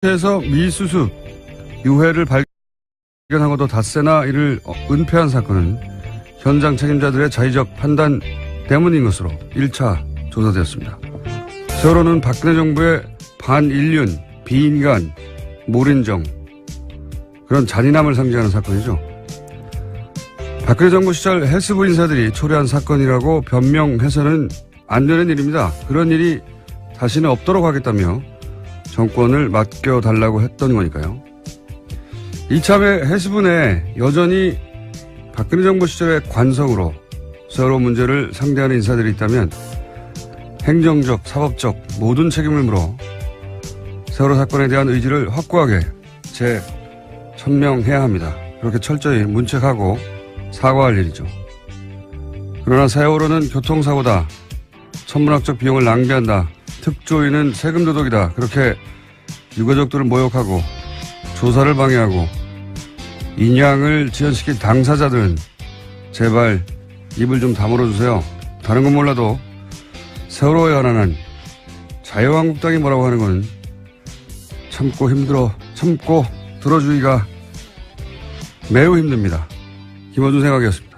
에서 미수습 유해를 발견하고도 닷새나 이를 은폐한 사건은 현장 책임자들의 자의적 판단 때문인 것으로 1차 조사되었습니다. 세월호는 박근혜 정부의 반인륜, 비인간, 몰인정 그런 잔인함을 상징하는 사건이죠. 박근혜 정부 시절 헬스부 인사들이 초래한 사건이라고 변명해서는 안 되는 일입니다. 그런 일이 다시는 없도록 하겠다며 정권을 맡겨달라고 했던 거니까요. 이참에 헬스부 내 여전히 박근혜 정부 시절의 관성으로 세월호 문제를 상대하는 인사들이 있다면 행정적, 사법적 모든 책임을 물어 세월호 사건에 대한 의지를 확고하게 재천명해야 합니다. 그렇게 철저히 문책하고 사과할 일이죠. 그러나 세월호는 교통사고다. 천문학적 비용을 낭비한다. 특조위는 세금 도둑이다. 그렇게 유가족들을 모욕하고 조사를 방해하고 인양을 지연시킨 당사자들은 제발 입을 좀 다물어주세요. 다른 건 몰라도 세월호에 관한 자유한국당이 뭐라고 하는 건 참고 들어주기가 매우 힘듭니다. 김어준 생각이었습니다.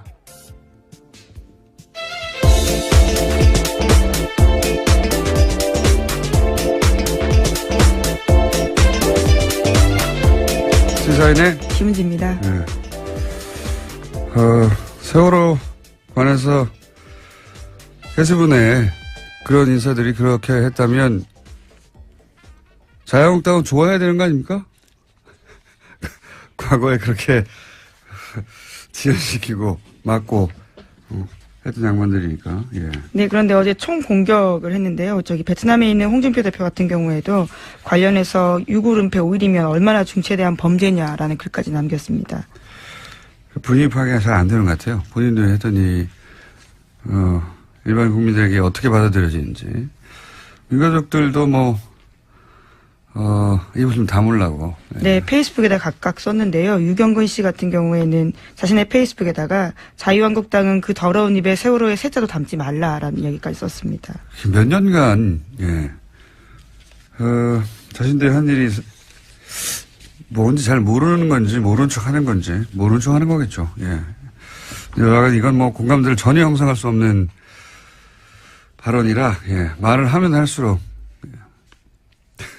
시사인의 김은지입니다. 네. 세월호 관해서 헬스부 내에 그런 인사들이 그렇게 했다면 자유한국당은 좋아해야 되는 거 아닙니까? 과거에 그렇게 지연시키고 막고 했던 양반들이니까. 예. 네, 그런데 어제 총 공격을 했는데요. 베트남에 있는 홍준표 대표 같은 경우에도 관련해서 유골은폐 5일이면 얼마나 중체대한 범죄냐라는 글까지 남겼습니다. 분위기 파악이 잘 안 되는 것 같아요. 본인도 했더니 일반 국민들에게 어떻게 받아들여지는지. 유가족들도 입을 좀 다물라고. 네, 페이스북에다 각각 썼는데요. 유경근 씨 같은 경우에는 자신의 페이스북에다가 자유한국당은 그 더러운 입에 세월호의 세자도 담지 말라라는 이야기까지 썼습니다. 몇 년간, 자신들이 한 일이 뭔지 잘 모르는 건지, 모르는 척 하는 건지, 모르는 척 하는 거겠죠. 예. 이건 공감대를 전혀 형성할 수 없는 발언이라, 말을 하면 할수록,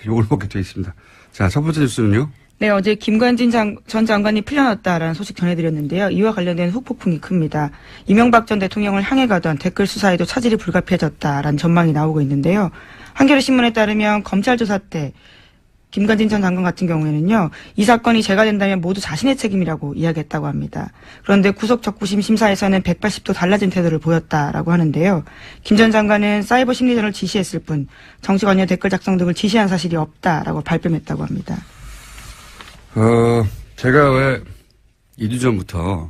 욕을 먹게 돼 있습니다. 자, 첫 번째 뉴스는요? 네, 어제 김관진 전 장관이 풀려났다라는 소식 전해드렸는데요. 이와 관련된 후폭풍이 큽니다. 이명박 전 대통령을 향해 가던 댓글 수사에도 차질이 불가피해졌다라는 전망이 나오고 있는데요. 한겨레신문에 따르면 검찰 조사 때 김관진 전 장관 같은 경우에는요. 이 사건이 제가 된다면 모두 자신의 책임이라고 이야기했다고 합니다. 그런데 구속 적부심 심사에서는 180도 달라진 태도를 보였다라고 하는데요. 김 전 장관은 사이버 심리전을 지시했을 뿐 정치 관여 댓글 작성 등을 지시한 사실이 없다라고 발뺌했다고 합니다. 제가 왜 2주 전부터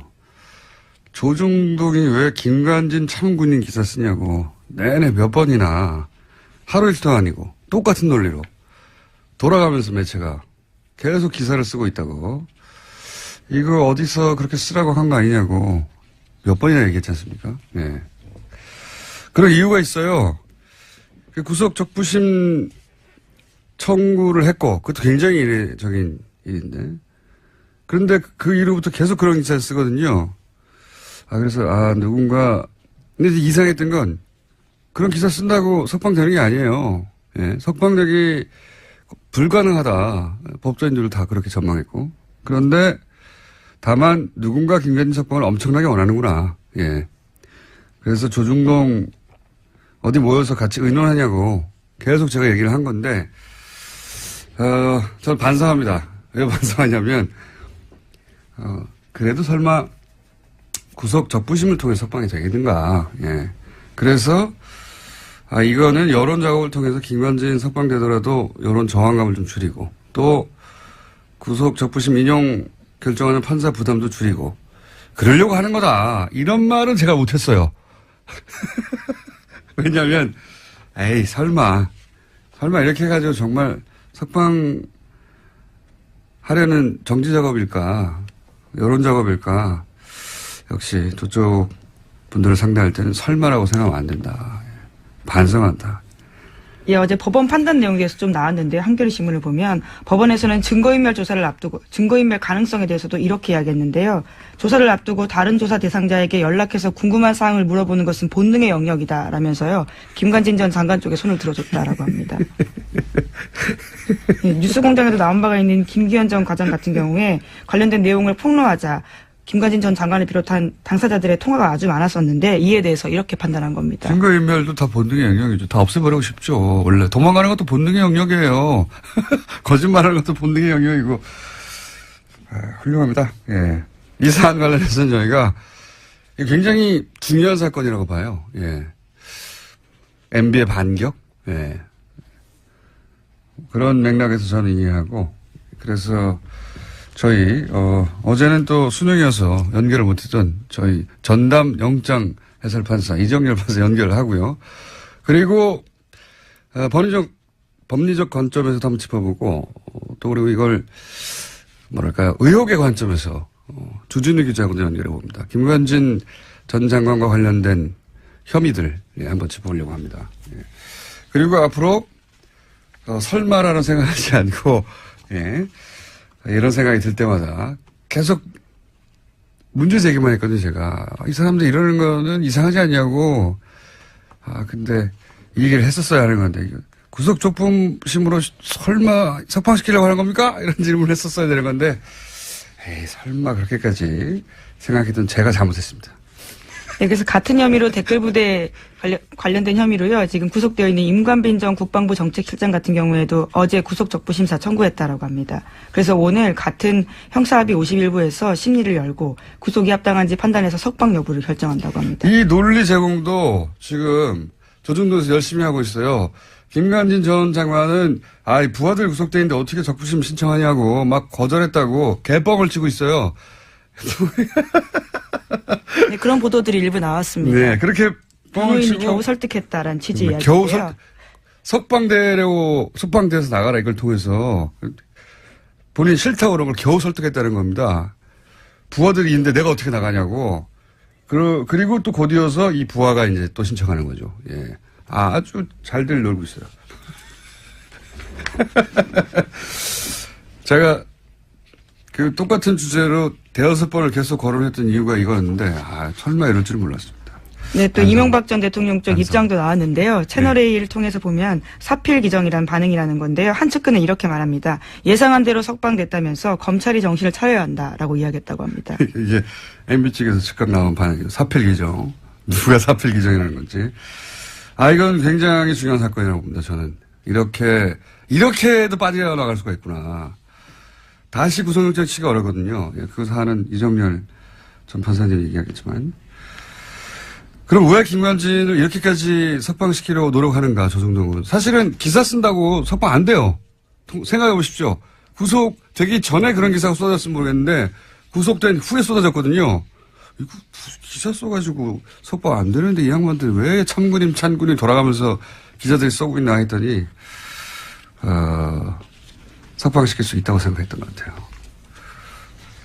조중동이 왜 김관진 참군인 기사 쓰냐고 내내 몇 번이나 하루 이틀도 아니고 똑같은 논리로 돌아가면서 매체가 계속 기사를 쓰고 있다고. 이거 어디서 그렇게 쓰라고 한 거 아니냐고 몇 번이나 얘기했지 않습니까? 네. 그런 이유가 있어요. 구속 적부심 청구를 했고, 그것도 굉장히 이례적인 일인데. 그런데 그 이후부터 계속 그런 기사를 쓰거든요. 그래서, 누군가, 근데 이상했던 건 그런 기사 쓴다고 석방되는 게 아니에요. 예, 석방되기 불가능하다. 법조인들도 다 그렇게 전망했고. 그런데 다만 누군가 김관진 석방을 엄청나게 원하는구나. 예. 그래서 조중동 어디 모여서 같이 의논하냐고 계속 제가 얘기를 한 건데, 저는 반성합니다. 왜 반성하냐면, 그래도 설마 구속 적부심을 통해 석방이 되겠는가. 예. 그래서 이거는 여론 작업을 통해서 김관진 석방되더라도 여론 저항감을 좀 줄이고 또 구속 적부심 인용 결정하는 판사 부담도 줄이고 그러려고 하는 거다. 이런 말은 제가 못했어요. 왜냐하면 설마 이렇게 해가지고 정말 석방하려는 정지 작업일까 여론 작업일까. 역시 저쪽 분들을 상대할 때는 설마라고 생각하면 안 된다. 반성한다. 예, 어제 법원 판단 내용에 대해서 좀 나왔는데요. 한겨레 신문을 보면 법원에서는 증거인멸 조사를 앞두고 증거인멸 가능성에 대해서도 이렇게 이야기했는데요. 조사를 앞두고 다른 조사 대상자에게 연락해서 궁금한 사항을 물어보는 것은 본능의 영역이다라면서요. 김관진 전 장관 쪽에 손을 들어줬다라고 합니다. 예, 뉴스공장에도 나온 바가 있는 김기현 전 과장 같은 경우에 관련된 내용을 폭로하자 김관진 전 장관을 비롯한 당사자들의 통화가 아주 많았었는데 이에 대해서 이렇게 판단한 겁니다. 증거인멸도 다 본능의 영역이죠. 다 없애버리고 싶죠. 원래 도망가는 것도 본능의 영역이에요. 거짓말하는 것도 본능의 영역이고. 훌륭합니다. 예. 이 사안 관련해서는 저희가 굉장히 중요한 사건이라고 봐요. 예. MB의 반격. 예. 그런 맥락에서 저는 이해하고 그래서 저희 어제는 또 수능이어서 연결을 못했던 저희 전담 영장 해설판사 이정열 판사 연결하고요. 그리고 법리적 관점에서도 한번 짚어보고 또 그리고 이걸 뭐랄까요 의혹의 관점에서 주진우 기자하고도 연결해 봅니다. 김관진 전 장관과 관련된 혐의들 한번 짚어보려고 합니다. 예. 그리고 앞으로 설마라는 생각하지 않고 예. 이런 생각이 들 때마다 계속 문제 제기만 했거든요, 제가. 이 사람들 이러는 거는 이상하지 않냐고. 근데 이 얘기를 했었어야 하는 건데, 구속 조품심으로 설마 석방시키려고 하는 겁니까? 이런 질문을 했었어야 되는 건데, 에이, 설마 그렇게까지 생각했던 제가 잘못했습니다. 네, 그래서 같은 혐의로 댓글부대 관련된 혐의로요. 지금 구속되어 있는 임관빈 전 국방부 정책실장 같은 경우에도 어제 구속적부심사 청구했다라고 합니다. 그래서 오늘 같은 형사합의 51부에서 심리를 열고 구속이 합당한지 판단해서 석방 여부를 결정한다고 합니다. 이 논리 제공도 지금 조중동에서 열심히 하고 있어요. 김관진 전 장관은 이 부하들 구속돼 있는데 어떻게 적부심 신청하냐고 막 거절했다고 개뻥을 치고 있어요. 네, 그런 보도들이 일부 나왔습니다. 네, 그렇게 뻥을 치고 겨우 설득했다라는 취지 이야기인데요. 겨우 석방대에서 나가라 이걸 통해서 본인이 싫다고 그런 걸 겨우 설득했다는 겁니다. 부하들이 있는데 내가 어떻게 나가냐고. 그리고 또 곧이어서 이 부하가 이제 또 신청하는 거죠. 예. 아주 잘들 놀고 있어요. 제가 그 똑같은 주제로 대여섯 번을 계속 거론했던 이유가 이거였는데, 설마 이럴 줄 몰랐습니다. 네, 또 이명박 전 대통령 쪽 입장도 나왔는데요. 채널A를 네. 통해서 보면 사필 기정이란 반응이라는 건데요. 한 측근은 이렇게 말합니다. 예상한 대로 석방됐다면서 검찰이 정신을 차려야 한다라고 이야기했다고 합니다. 이게 MB 측에서 즉각 나온 반응이에요. 사필 기정. 누가 사필 기정이라는 건지. 이건 굉장히 중요한 사건이라고 봅니다, 저는. 이렇게도 빠져나갈 수가 있구나. 다시 구속영장 치기가 어렵거든요. 그 사안은 이정열 전 판사님이 얘기하겠지만. 그럼 왜 김관진을 이렇게까지 석방시키려고 노력하는가, 조정동은. 사실은 기사 쓴다고 석방 안 돼요. 생각해 보십시오. 구속되기 전에 그런 기사가 쏟아졌으면 모르겠는데, 구속된 후에 쏟아졌거든요. 이거 기사 써가지고 석방 안 되는데 이 양반들 왜 찬군이 돌아가면서 기자들이 써고 있나 했더니, 석방시킬 수 있다고 생각했던 것 같아요.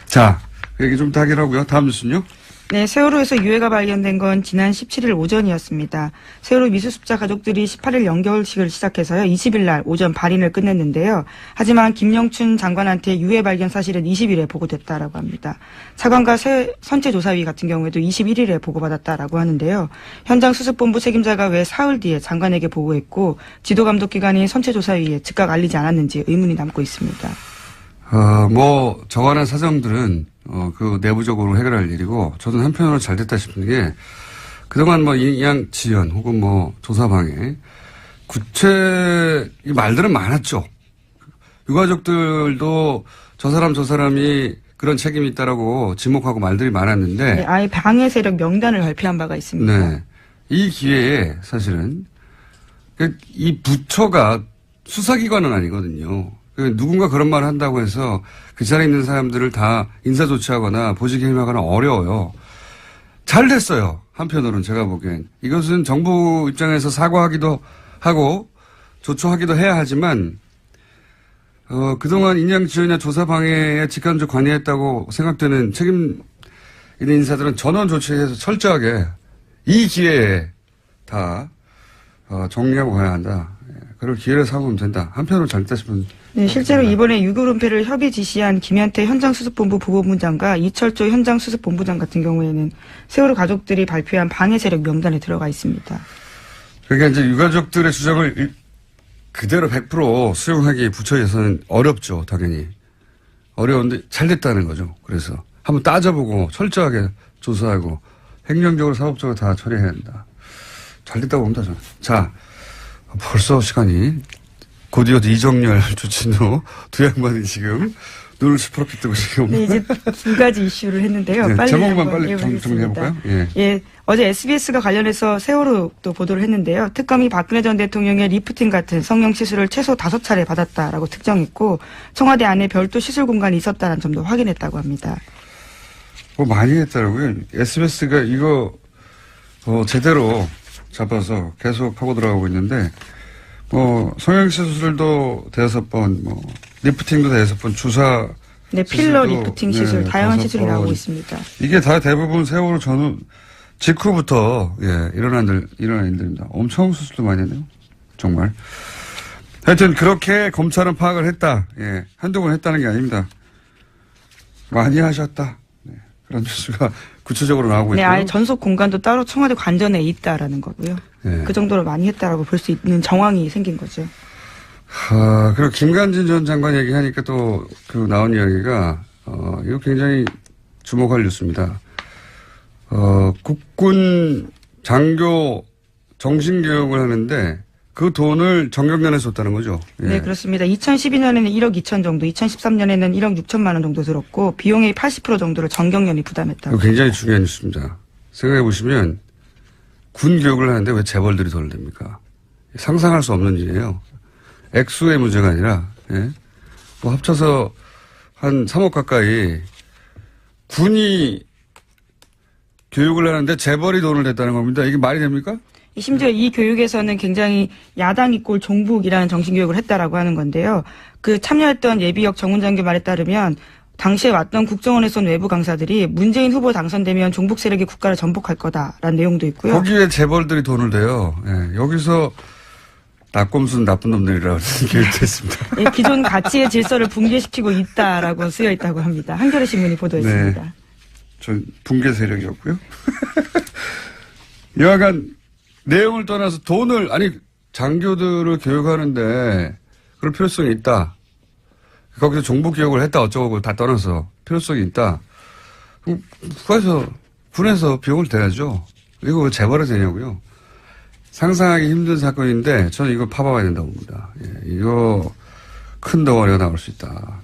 자, 그 얘기 좀 더 하기로 하고요. 다음 뉴스는요? 네, 세월호에서 유해가 발견된 건 지난 17일 오전이었습니다. 세월호 미수습자 가족들이 18일 연결식을 시작해서요. 20일 날 오전 발인을 끝냈는데요. 하지만 김영춘 장관한테 유해 발견 사실은 20일에 보고됐다라고 합니다. 차관과 선체조사위 같은 경우에도 21일에 보고받았다라고 하는데요. 현장 수습본부 책임자가 왜 사흘 뒤에 장관에게 보고했고 지도감독기관인 선체조사위에 즉각 알리지 않았는지 의문이 남고 있습니다. 저간한 사정들은, 그 내부적으로 해결할 일이고, 저는 한편으로 잘 됐다 싶은 게, 그동안 인양 지연 혹은 조사방해, 이 말들은 많았죠. 유가족들도 저 사람이 그런 책임이 있다라고 지목하고 말들이 많았는데. 네, 아예 방해 세력 명단을 발표한 바가 있습니다. 네. 이 기회에 사실은, 이 부처가 수사기관은 아니거든요. 누군가 그런 말을 한다고 해서 그 자리에 있는 사람들을 다 인사조치하거나 보직해임하거나 어려워요. 잘 됐어요. 한편으로는 제가 보기엔. 이것은 정부 입장에서 사과하기도 하고 조처하기도 해야 하지만 그동안 인양지원이나 조사방해에 직간접 관여했다고 생각되는 책임 있는 인사들은 전원 조치해서 철저하게 이 기회에 다 정리하고 가야 한다. 그럴 기회를 삼으면 된다. 한편으로 잘됐다 싶은. 네, 실제로 이번에 유골 은폐를 협의 지시한 김현태 현장수습본부 부본부장과 이철조 현장수습본부장 같은 경우에는 세월호 가족들이 발표한 방해 세력 명단에 들어가 있습니다. 그러니까 이제 유가족들의 주장을 그대로 100% 수용하기 부처에서는 어렵죠, 당연히. 어려운데 잘 됐다는 거죠. 그래서 한번 따져보고 철저하게 조사하고 행정적으로 사법적으로 다 처리해야 한다. 잘 됐다고 봅니다, 저는. 자, 벌써 시간이 곧이어 이정열, 주진우 두 양반이 지금 눈을 시퍼렇게 뜨고 지금. 네, 이제 두 가지 이슈를 했는데요. 네, 빨리 제목만 한번 빨리 정리해볼까요? 예. 예, 어제 SBS가 관련해서 세월호도 보도를 했는데요. 특검이 박근혜 전 대통령의 리프팅 같은 성형 시술을 최소 5차례 받았다라고 특정했고 청와대 안에 별도 시술 공간이 있었다는 점도 확인했다고 합니다. 뭐 많이 했더라고요. SBS가 이거 제대로 잡아서 계속 하고 들어가고 있는데 성형시술도 5번, 리프팅도 5번, 주사 네, 필러 시술도, 리프팅 시술, 네, 다양한 5번. 시술이 나오고 있습니다. 이게 다 대부분 세월호 전후 직후부터 일어난 일들입니다. 엄청 수술도 많이 했네요. 정말. 하여튼 그렇게 검찰은 파악을 했다. 예, 한두 번 했다는 게 아닙니다. 많이 하셨다. 네, 그런 뉴스가 구체적으로 나오고 네, 있고요. 아예 전속 공간도 따로 청와대 관전에 있다라는 거고요. 네. 그 정도로 많이 했다라고 볼 수 있는 정황이 생긴 거죠. 그리고 김관진 전 장관 얘기하니까 또 나온 이야기가 이거 굉장히 주목할 뉴스입니다. 국군 장교 정신교육을 하는데 그 돈을 정경련에서 줬다는 거죠. 예. 네, 그렇습니다. 2012년에는 1억 2천 정도, 2013년에는 1억 6천만 원 정도 들었고 비용의 80% 정도를 정경련이 부담했다고. 이거 굉장히 중요한 뉴스입니다. 생각해 보시면 군 교육을 하는데 왜 재벌들이 돈을 냅니까? 상상할 수 없는 일이에요. 액수의 문제가 아니라 합쳐서 한 3억 가까이 군이 교육을 하는데 재벌이 돈을 냈다는 겁니다. 이게 말이 됩니까? 심지어 이 교육에서는 굉장히 야당 이꼴 종북이라는 정신교육을 했다라고 하는 건데요. 그 참여했던 예비역 정훈장교 말에 따르면 당시에 왔던 국정원에서 온 외부 강사들이 문재인 후보 당선되면 종북 세력이 국가를 전복할 거다라는 내용도 있고요. 거기에 재벌들이 돈을 대요. 예, 여기서 낙곰순 나쁜 놈들이라고 교육됐습니다. 예, 기존 가치의 질서를 붕괴시키고 있다라고 쓰여 있다고 합니다. 한겨레 신문이 보도했습니다. 네. 전 붕괴 세력이었고요. 여하간 내용을 떠나서 장교들을 교육하는데 그럴 필요성이 있다. 거기서 종북 교육을 했다 어쩌고 다 떠나서 필요성이 있다. 그럼 군에서 비용을 대야죠. 이거 왜 재벌이 되냐고요. 상상하기 힘든 사건인데 저는 이거 파봐야 된다고 봅니다. 예, 이거 큰 덩어리가 나올 수 있다.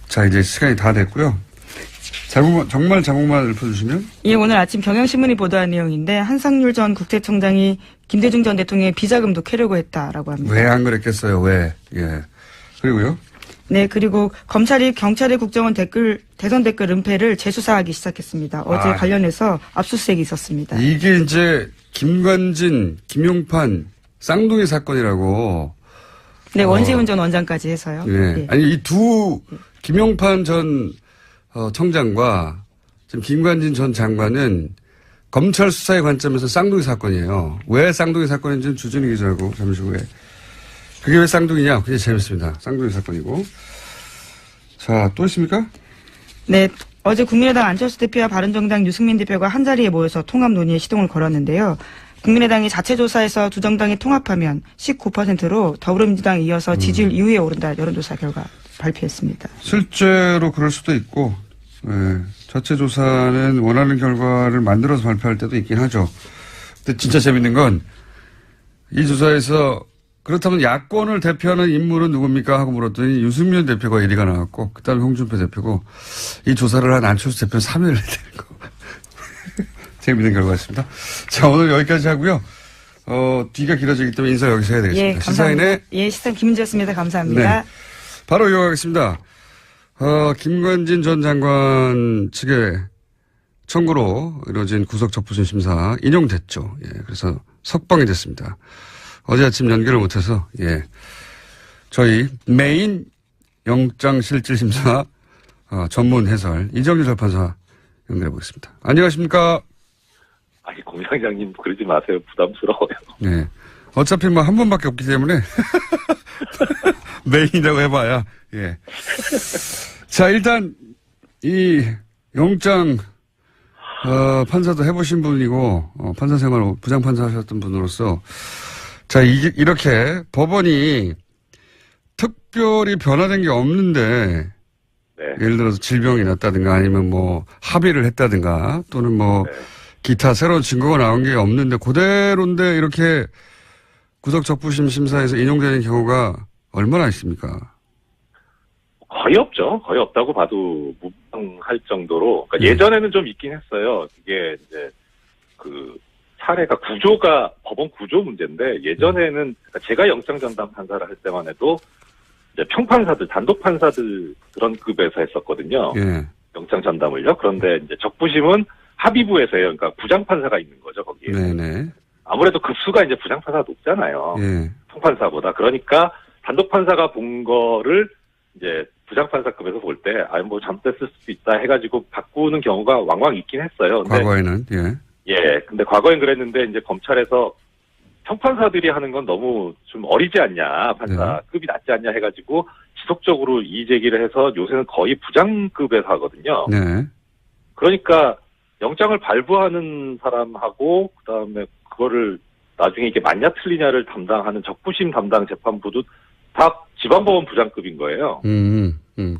자, 이제 시간이 다 됐고요. 정말 자국만 읊어주시면. 예, 오늘 아침 경향신문이 보도한 내용인데 한상률 전 국세청장이 김대중 전 대통령의 비자금도 캐려고 했다라고 합니다. 왜 안 그랬겠어요? 왜? 예. 그리고요. 네, 그리고 검찰이 경찰의 국정원 대선 댓글 은폐를 재수사하기 시작했습니다. 어제 관련해서 압수수색이 있었습니다. 이게 이제 김관진, 김용판 쌍둥이 사건이라고. 네, 원세훈 전 원장까지 해서요. 예. 예. 아니 이 김용판 전 청장과 지금 김관진 전 장관은 검찰 수사의 관점에서 쌍둥이 사건이에요. 왜 쌍둥이 사건인지는 주진우 기자하고 잠시 후에. 그게 왜 쌍둥이냐? 그게 재밌습니다. 쌍둥이 사건이고. 자, 또 있습니까? 네, 어제 국민의당 안철수 대표와 바른정당 유승민 대표가 한자리에 모여서 통합 논의에 시동을 걸었는데요. 국민의당이 자체 조사에서 두 정당이 통합하면 19%로 더불어민주당에 이어서 지지율 2위에 오른다 여론조사 결과 발표했습니다. 실제로 그럴 수도 있고, 자체 조사는 원하는 결과를 만들어서 발표할 때도 있긴 하죠. 근데 진짜 재밌는 건 이 조사에서 그렇다면 야권을 대표하는 인물은 누굽니까? 하고 물었더니 유승민 대표가 1위가 나왔고, 그 다음에 홍준표 대표고, 이 조사를 한 안철수 대표는 3위를 되는 거. 재밌는 결과였습니다. 자, 오늘 여기까지 하고요. 뒤가 길어지기 때문에 인사 여기서 해야 되겠습니다. 예, 감사합니다. 예, 시사인 김은지였습니다. 감사합니다. 네. 바로 이어가겠습니다. 김관진 전 장관 측의 청구로 이루어진 구속적부심 심사 인용됐죠. 예, 그래서 석방이 됐습니다. 어제 아침 연결을 못해서, 저희 메인 영장실질심사 전문 해설 이정유 재판사 연결해 보겠습니다. 안녕하십니까? 아니, 공장장님 그러지 마세요. 부담스러워요. 네. 어차피 뭐 한 번밖에 없기 때문에 메인이라고 해봐야 예. 자 일단 이 영장 판사도 해보신 분이고 판사 생활 부장판사 하셨던 분으로서 자 이렇게 법원이 특별히 변화된 게 없는데 네. 예를 들어서 질병이 났다든가 아니면 뭐 합의를 했다든가 또는 뭐 네. 기타 새로운 증거가 나온 게 없는데 그대로인데 이렇게 구속적부심 심사에서 인용되는 경우가 얼마나 있습니까? 거의 없죠. 거의 없다고 봐도 무방할 정도로. 그러니까 예전에는 좀 있긴 했어요. 이게 이제 그 사례가 법원 구조 문제인데 예전에는 그러니까 제가 영장 전담 판사를 할 때만 해도 이제 평판사들, 단독 판사들 그런 급에서 했었거든요. 예. 영장 전담을요. 그런데 이제 적부심은 합의부에서 해요. 그러니까 부장판사가 있는 거죠, 거기에. 네네. 아무래도 급수가 이제 부장판사가 높잖아요. 예. 평판사보다. 그러니까 단독 판사가 본 거를 이제 부장판사급에서 볼 때, 뭐 잘못됐을 수도 있다 해가지고 바꾸는 경우가 왕왕 있긴 했어요. 근데 과거에는, 예. 예. 근데 과거엔 그랬는데 이제 검찰에서 평판사들이 하는 건 너무 좀 어리지 않냐, 판사급이 낮지 않냐 해가지고 지속적으로 이의 제기를 해서 요새는 거의 부장급에서 하거든요. 네. 그러니까 영장을 발부하는 사람하고 그다음에 그거를 나중에 이게 맞냐 틀리냐를 담당하는 적부심 담당 재판부도 다 지방법원 부장급인 거예요.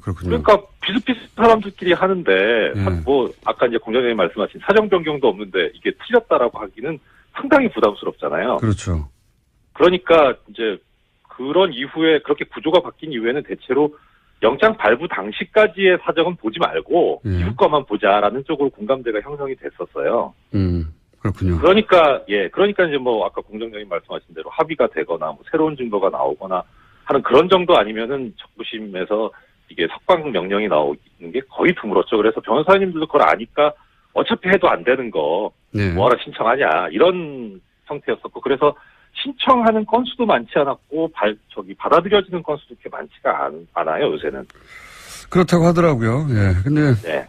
그렇군요. 그러니까 비슷비슷한 사람들끼리 하는데 예. 뭐 아까 이제 공장장님 말씀하신 사정 변경도 없는데 이게 틀렸다라고 하기는 상당히 부담스럽잖아요. 그렇죠. 그러니까 이제 그런 이후에 그렇게 구조가 바뀐 이후에는 대체로 영장 발부 당시까지의 사정은 보지 말고 예. 이후 거만 보자라는 쪽으로 공감대가 형성이 됐었어요. 그렇군요. 그러니까 이제 뭐 아까 공장장님 말씀하신 대로 합의가 되거나 뭐 새로운 증거가 나오거나 하는 그런 정도 아니면은 적부심에서 이게 석방 명령이 나오는 게 거의 드물었죠. 그래서 변호사님들도 그걸 아니까 어차피 해도 안 되는 거 네. 뭐하러 신청하냐 이런 형태였었고 그래서 신청하는 건수도 많지 않았고 받아들여지는 건수도 그렇게 많지가 않아요 요새는. 그렇다고 하더라고요. 예. 근데 네.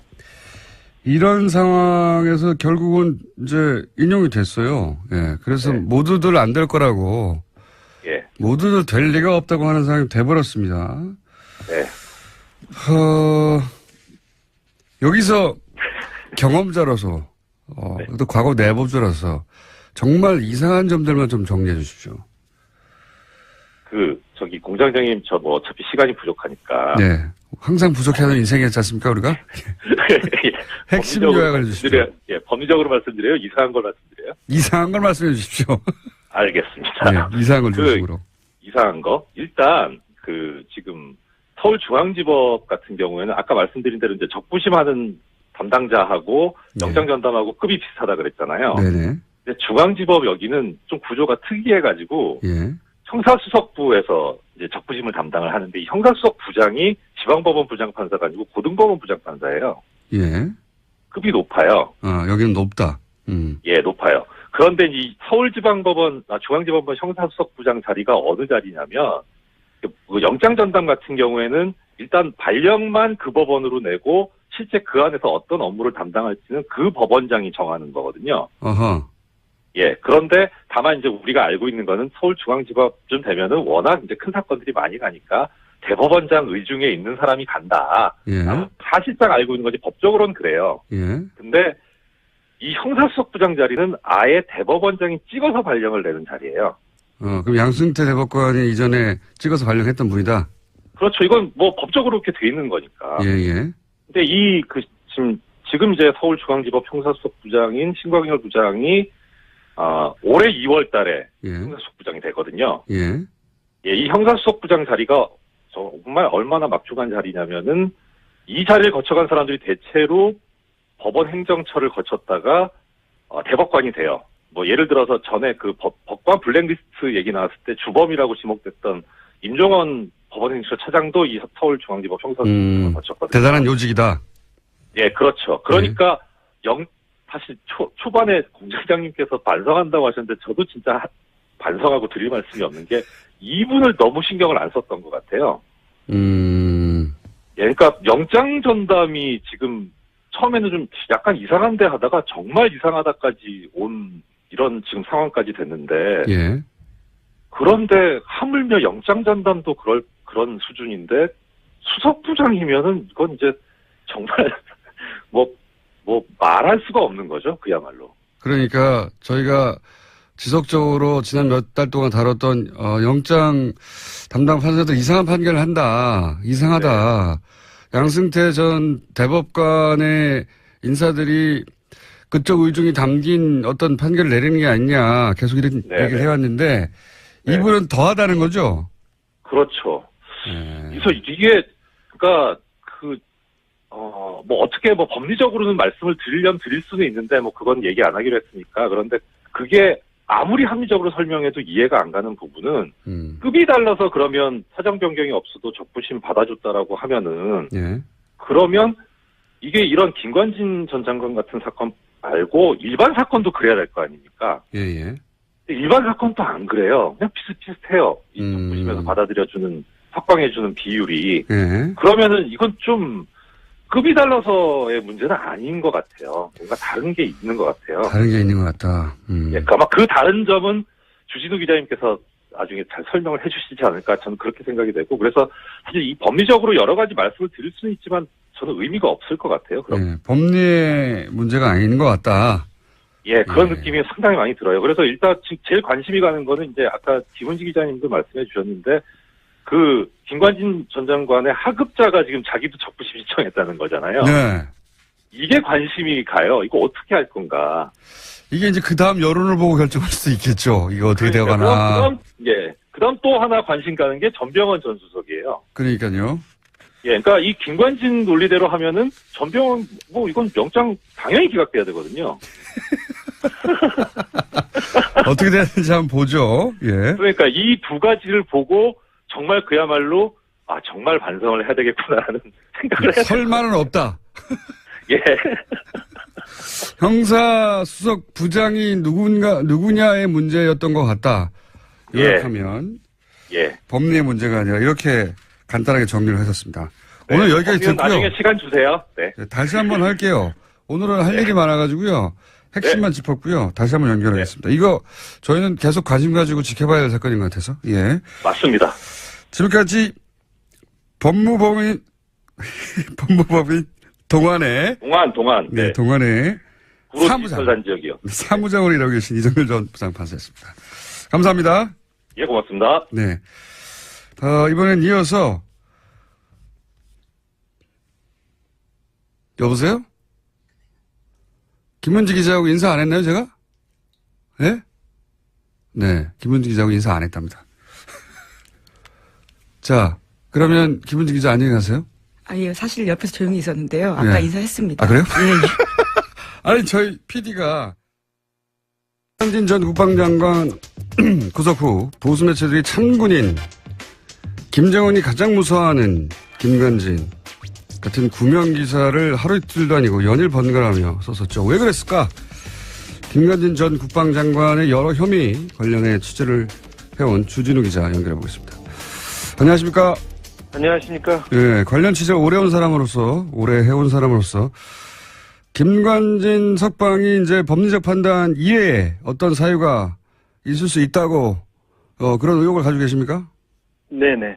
이런 상황에서 결국은 이제 인용이 됐어요. 예. 그래서 네. 모두들 안 될 거라고. 예. 모두들 될 리가 없다고 하는 상황이 돼버렸습니다. 네. 여기서 경험자로서, 네. 또 과거 내법자로서 정말 이상한 점들만 좀 정리해 주십시오. 공장장님 저 뭐 어차피 시간이 부족하니까. 네. 항상 부족해하는 인생이었지 않습니까, 우리가? 핵심 요약을 주십시오. 예, 법리적으로 말씀드려요? 이상한 걸 말씀드려요? 이상한 걸 말씀해 주십시오. 알겠습니다. 네, 이상한 걸 중심으로. 이상한 거? 일단, 지금, 서울중앙지법 같은 경우에는 아까 말씀드린 대로 이제 적부심하는 담당자하고 네. 영장 전담하고 급이 비슷하다 그랬잖아요. 네네. 근데 중앙지법 여기는 좀 구조가 특이해가지고, 예. 형사수석부에서 이제 적부심을 담당을 하는데 이 형사수석 부장이 지방법원 부장판사가 아니고 고등법원 부장판사예요. 예. 급이 높아요. 여기는 높다. 예, 높아요. 그런데 이 중앙지방법원 형사수석 부장 자리가 어느 자리냐면 그 영장 전담 같은 경우에는 일단 발령만 그 법원으로 내고 실제 그 안에서 어떤 업무를 담당할지는 그 법원장이 정하는 거거든요. 어허. 예, 그런데 다만 이제 우리가 알고 있는 거는 서울중앙지법쯤 되면은 워낙 이제 큰 사건들이 많이 가니까 대법원장 의중에 있는 사람이 간다. 예. 사실상 알고 있는 거지 법적으로는 그래요. 예. 근데 이 형사수석 부장 자리는 아예 대법원장이 찍어서 발령을 내는 자리예요. 그럼 양승태 대법관이 이전에 찍어서 발령했던 분이다? 그렇죠. 이건 뭐 법적으로 그렇게 돼 있는 거니까. 예, 예. 근데 지금 이제 서울중앙지법 형사수석 부장인 신광열 부장이 올해 2월 달에 예. 형사수석 부장이 되거든요. 예. 예, 이 형사수석 부장 자리가 정말 얼마나 막중한 자리냐면은 이 자리를 거쳐간 사람들이 대체로 법원 행정처를 거쳤다가 대법관이 돼요. 뭐 예를 들어서 전에 그 법관 블랙리스트 얘기 나왔을 때 주범이라고 지목됐던 임종원 법원행정처 차장도 이 서울중앙지법 형사수석을 거쳤거든요. 대단한 요직이다. 예, 그렇죠. 그러니까 사실 초반에 공장장님께서 반성한다고 하셨는데 저도 진짜 반성하고 드릴 말씀이 없는 게 이분을 너무 신경을 안 썼던 것 같아요. 예, 그러니까 영장 전담이 지금 처음에는 좀 약간 이상한데 하다가 정말 이상하다까지 온 이런 지금 상황까지 됐는데 예. 그런데 하물며 영장 전담도 그런 수준인데 수석부장이면은 이건 이제 정말 뭐 말할 수가 없는 거죠. 그야말로. 그러니까 저희가 지속적으로 지난 몇 달 동안 다뤘던 영장 담당 판사도 이상한 판결을 한다. 이상하다. 네. 양승태 전 대법관의 인사들이 그쪽 의중이 담긴 어떤 판결을 내리는 게 아니냐. 계속 이런 얘기를 해왔는데 이분은 더하다는 거죠? 그렇죠. 그래서 이게 그러니까 뭐 어떻게 뭐 법리적으로는 말씀을 드리려면 드릴 수는 있는데 뭐 그건 얘기 안 하기로 했으니까. 그런데 그게 아무리 합리적으로 설명해도 이해가 안 가는 부분은 급이 달라서 그러면 사정 변경이 없어도 적부심 받아줬다라고 하면은 그러면 이게 이런 김관진 전 장관 같은 사건 말고 일반 사건도 그래야 될 거 아닙니까? 일반 사건도 안 그래요. 그냥 비슷비슷해요. 이 적부심에서 받아들여주는 확방해주는 비율이. 그러면은 이건 좀 급이 달라서의 문제는 아닌 것 같아요. 뭔가 다른 게 있는 것 같아요. 다른 게 있는 것 같다. 그러니까 아마 그 다른 점은 주진우 기자님께서 나중에 잘 설명을 해주시지 않을까 저는 그렇게 생각이 되고 그래서 사실 이 법리적으로 여러 가지 말씀을 드릴 수는 있지만 저는 의미가 없을 것 같아요. 그럼. 법리의 문제가 아닌 것 같다. 그런 느낌이 상당히 많이 들어요. 그래서 일단 제일 관심이 가는 거는 이제 아까 김은지 기자님도 말씀해 주셨는데 그 김관진 전 장관의 하급자가 지금 자기도 적부심 신청했다는 거잖아요. 이게 관심이 가요. 이거 어떻게 할 건가. 이게 이제 그 다음 여론을 보고 결정할 수도 있겠죠. 이거 어떻게 되어가나. 그다음 또 하나 관심 가는 게 전병헌 전 수석이에요. 그러니까요. 그러니까 이 김관진 논리대로 하면은 전병헌 뭐 이건 영장 당연히 기각돼야 되거든요. 어떻게 되는지 한번 보죠. 그러니까 이 두 가지를 보고 정말 그야말로 정말 반성을 해야 되겠구나라는 생각을 해요. 설마는 없다. 형사 수석 부장이 누구냐의 문제였던 것 같다. 요약하면 법리의 문제가 아니라 이렇게 간단하게 정리를 했었습니다. 오늘 여기까지 듣고요. 나중에 시간 주세요. 다시 한번 할게요. 오늘은 할 일이 많아가지고요. 핵심만 짚었고요. 다시 한번 연결하겠습니다. 이거 저희는 계속 관심 가지고 지켜봐야 할 사건인 것 같아서. 맞습니다. 지금까지 법무법인 동안의 동안의 사무장으로 일하고 계신 이정열 전 부장판사였습니다. 감사합니다. 고맙습니다. 이번엔 이어서 여보세요? 김은지 기자하고 인사 안 했나요, 제가? 김은지 기자하고 인사 안 했답니다. 자, 그러면 김은지 기자 안녕히 가세요. 사실 옆에서 조용히 있었는데요. 아까 인사했습니다. 그래요? 아니, 저희 PD가 김관진 전 국방장관 구속 후 보수 매체들이 참군인 김정은이 가장 무서워하는 김관진 같은 구명 기사를 하루 이틀도 아니고 연일 번갈아가며 썼었죠. 왜 그랬을까? 김관진 전 국방장관의 여러 혐의 관련해 취재를 해온 주진우 기자 연결해 보겠습니다. 안녕하십니까? 안녕하십니까? 관련 취재 오래 해온 사람으로서 김관진 석방이 이제 법리적 판단 이외에 어떤 사유가 있을 수 있다고 그런 의혹을 가지고 계십니까? 네네.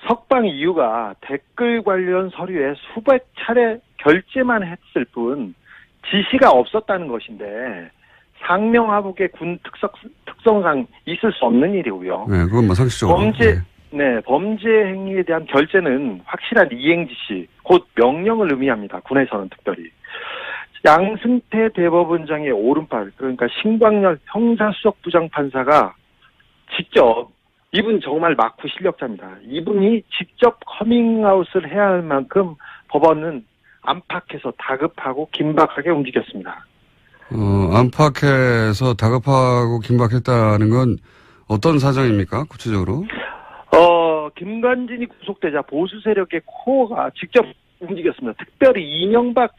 석방 이유가 댓글 관련 서류에 수백 차례 결제만 했을 뿐 지시가 없었다는 것인데 상명하복의 군 특성상 있을 수 없는 일이고요. 그건 뭐 상식적으로. 범죄 행위에 대한 결제는 확실한 이행 지시, 곧 명령을 의미합니다. 군에서는 특별히. 양승태 대법원장의 오른팔, 그러니까 신광열 형사수석부장 판사가 직접, 이분 정말 막후 실력자입니다. 이분이 직접 커밍아웃을 해야 할 만큼 법원은 안팎에서 다급하고 긴박하게 움직였습니다. 안팎에서 다급하고 긴박했다는 건 어떤 사정입니까? 구체적으로? 김관진이 구속되자 보수 세력의 코어가 직접 움직였습니다. 특별히 이명박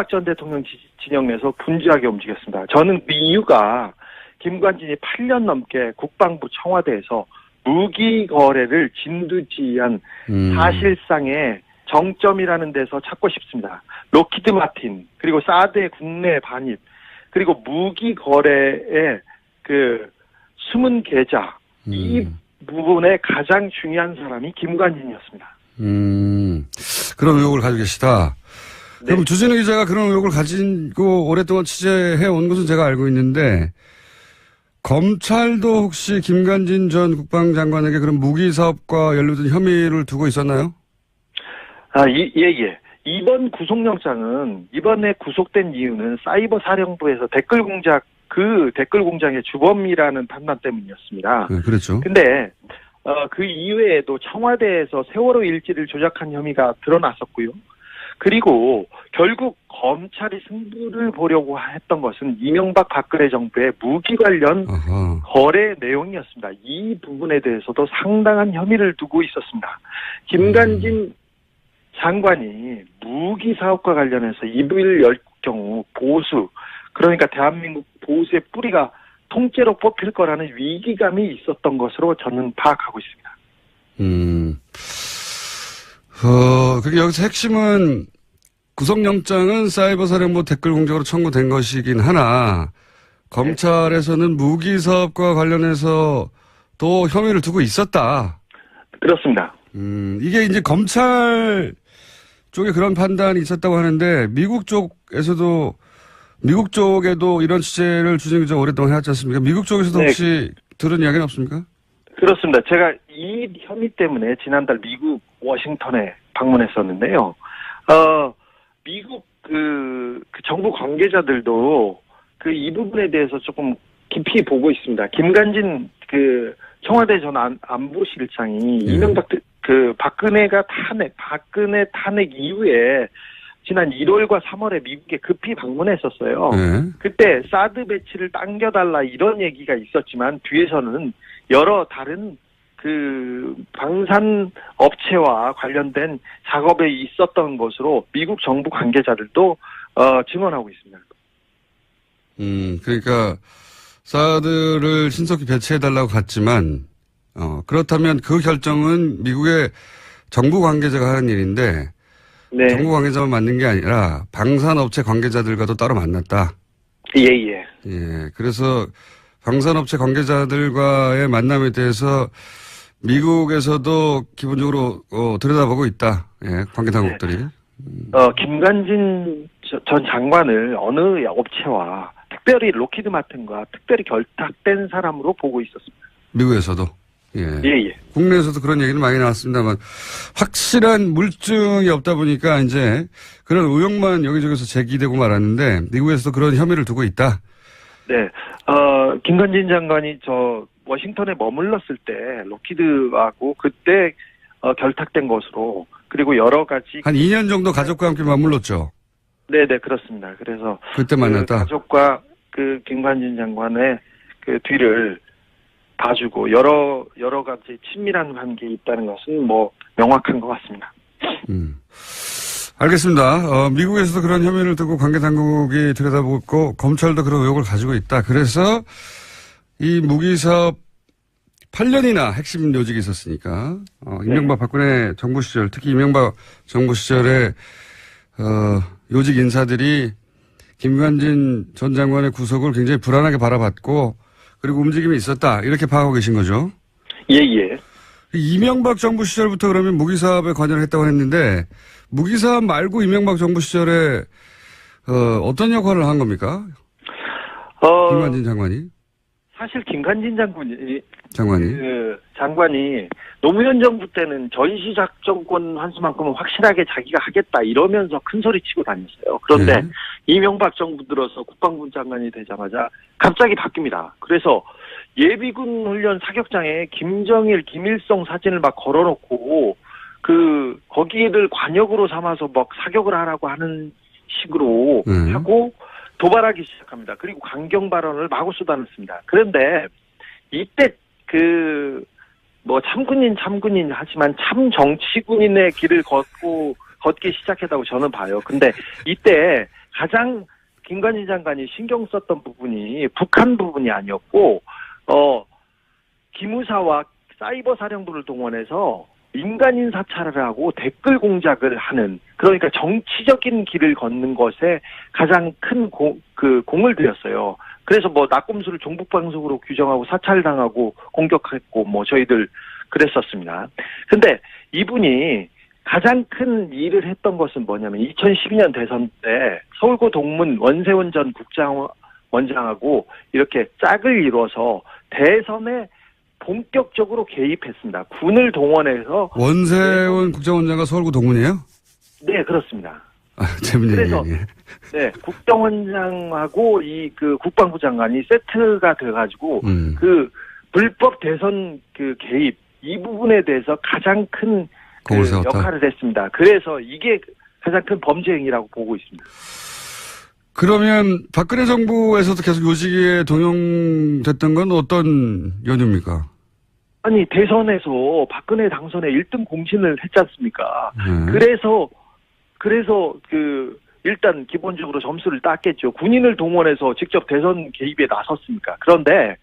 전 대통령 진영에서 분주하게 움직였습니다. 저는 그 이유가 김관진이 8년 넘게 국방부 청와대에서 무기 거래를 진두지휘한 사실상의 정점이라는 데서 찾고 싶습니다. 로키드 마틴, 그리고 사드의 국내 반입, 그리고 무기 거래의 숨은 계좌, 이 부분에 가장 중요한 사람이 김관진이었습니다. 그런 의혹을 가지고 계시다. 네. 그럼 주진우 기자가 그런 의혹을 가지고 오랫동안 취재해 온 것은 제가 알고 있는데, 검찰도 혹시 김관진 전 국방장관에게 그런 무기 사업과 연루된 혐의를 두고 있었나요? 예. 이번 구속영장은 이번에 구속된 이유는 사이버 사령부에서 댓글 공작의 주범이라는 판단 때문이었습니다. 네, 그렇죠. 근데 그 이외에도 청와대에서 세월호 일지를 조작한 혐의가 드러났었고요. 그리고 결국 검찰이 승부를 보려고 했던 것은 이명박 박근혜 정부의 무기 관련 아하. 거래 내용이었습니다. 이 부분에 대해서도 상당한 혐의를 두고 있었습니다. 김관진 장관이 무기 사업과 관련해서 입을 열 경우 보수, 그러니까 대한민국 보수의 뿌리가 통째로 뽑힐 거라는 위기감이 있었던 것으로 저는 파악하고 있습니다. 그게 여기서 핵심은 구속영장은 사이버 사령부 댓글 공작으로 청구된 것이긴 하나, 검찰에서는 무기 사업과 관련해서 또 혐의를 두고 있었다. 그렇습니다. 이게 이제 검찰 쪽에 그런 판단이 있었다고 하는데, 미국 쪽에도 이런 취재를 주진우 기자가 오랫동안 해왔지 않습니까? 미국 쪽에서도 네. 혹시 들은 이야기는 없습니까? 그렇습니다. 제가 이 혐의 때문에 지난달 미국 워싱턴에 방문했었는데요. 미국 그 정부 관계자들도 이 부분에 대해서 조금 깊이 보고 있습니다. 김관진 청와대 전 안보실장이 이명박 박근혜 탄핵 이후에 지난 1월과 3월에 미국에 급히 방문했었어요. 네. 그때 사드 배치를 당겨달라 이런 얘기가 있었지만 뒤에서는 여러 다른 방산 업체와 관련된 작업에 있었던 것으로 미국 정부 관계자들도 증언하고 있습니다. 그러니까 사드를 신속히 배치해달라고 갔지만, 그렇다면 그 결정은 미국의 정부 관계자가 하는 일인데, 네. 정부 관계자만 만난 게 아니라 방산업체 관계자들과도 따로 만났다. 예. 그래서 방산업체 관계자들과의 만남에 대해서 미국에서도 기본적으로 들여다보고 있다. 관계 당국들이. 김관진 전 장관을 어느 업체와 특별히 로키드 마틴과 특별히 결탁된 사람으로 보고 있었습니다. 미국에서도. 예. 국내에서도 그런 얘기는 많이 나왔습니다만, 확실한 물증이 없다 보니까 이제 그런 의혹만 여기저기서 제기되고 말았는데, 미국에서도 그런 혐의를 두고 있다. 네. 김관진 장관이 워싱턴에 머물렀을 때 로키드하고 그때 결탁된 것으로, 그리고 여러 가지 한 2년 정도 가족과 함께 맞물렀죠. 네, 그렇습니다. 그래서 그때 만났다. 가족과 김관진 장관의 뒤를 봐주고 여러 가지 친밀한 관계에 있다는 것은 명확한 것 같습니다. 알겠습니다. 미국에서도 그런 혐의를 두고 관계 당국이 들여다보고 검찰도 그런 의혹을 가지고 있다. 그래서 이 무기 사업 8년이나 핵심 요직이 있었으니까 이명박 박근혜 정부 시절, 특히 이명박 정부 시절에 요직 인사들이 김관진 전 장관의 구속을 굉장히 불안하게 바라봤고, 그리고 움직임이 있었다. 이렇게 파악하고 계신 거죠? 예. 이명박 정부 시절부터 그러면 무기 사업에 관여를 했다고 했는데, 무기 사업 말고 이명박 정부 시절에 어떤 역할을 한 겁니까? 김관진 장관이? 사실 김관진 장관이 노무현 정부 때는 전시작전권 환수만큼은 확실하게 자기가 하겠다 이러면서 큰 소리 치고 다녔어요. 그런데 이명박 정부 들어서 국방부 장관이 되자마자 갑자기 바뀝니다. 그래서 예비군 훈련 사격장에 김정일, 김일성 사진을 막 걸어놓고 거기를 관역으로 삼아서 막 사격을 하라고 하는 식으로 하고 도발하기 시작합니다. 그리고 강경 발언을 마구 쏟아냈습니다. 그런데 이때 참군인 하지만 참 정치군인의 길을 걷기 시작했다고 저는 봐요. 근데 이때 가장 김관진 장관이 신경 썼던 부분이 북한 부분이 아니었고, 기무사와 사이버 사령부를 동원해서 민간인 사찰을 하고 댓글 공작을 하는, 그러니까 정치적인 길을 걷는 것에 가장 큰 공을 들였어요. 그래서 뭐 낙곰수를 종북방송으로 규정하고 사찰당하고 공격했고 뭐 저희들 그랬었습니다. 근데 이분이 가장 큰 일을 했던 것은 뭐냐면 2012년 대선 때 서울고 동문 원세훈 전 국정원장하고 이렇게 짝을 이뤄서 대선에 본격적으로 개입했습니다. 군을 동원해서. 원세훈 국정원장과 서울고 동문이에요? 네, 그렇습니다. 재밌는 그래서 얘기예요. 네, 국정원장하고 이 국방부 장관이 세트가 돼가지고 그 불법 대선 개입 이 부분에 대해서 가장 큰 역할을 했습니다. 그래서 이게 가장 큰 범죄 행위라고 보고 있습니다. 그러면 박근혜 정부에서도 계속 요 시기에 동용됐던 건 어떤 연유입니까? 아니, 대선에서 박근혜 당선에 1등 공신을 했지 않습니까? 그래서 일단 기본적으로 점수를 땄겠죠. 군인을 동원해서 직접 대선 개입에 나섰습니까? 그런데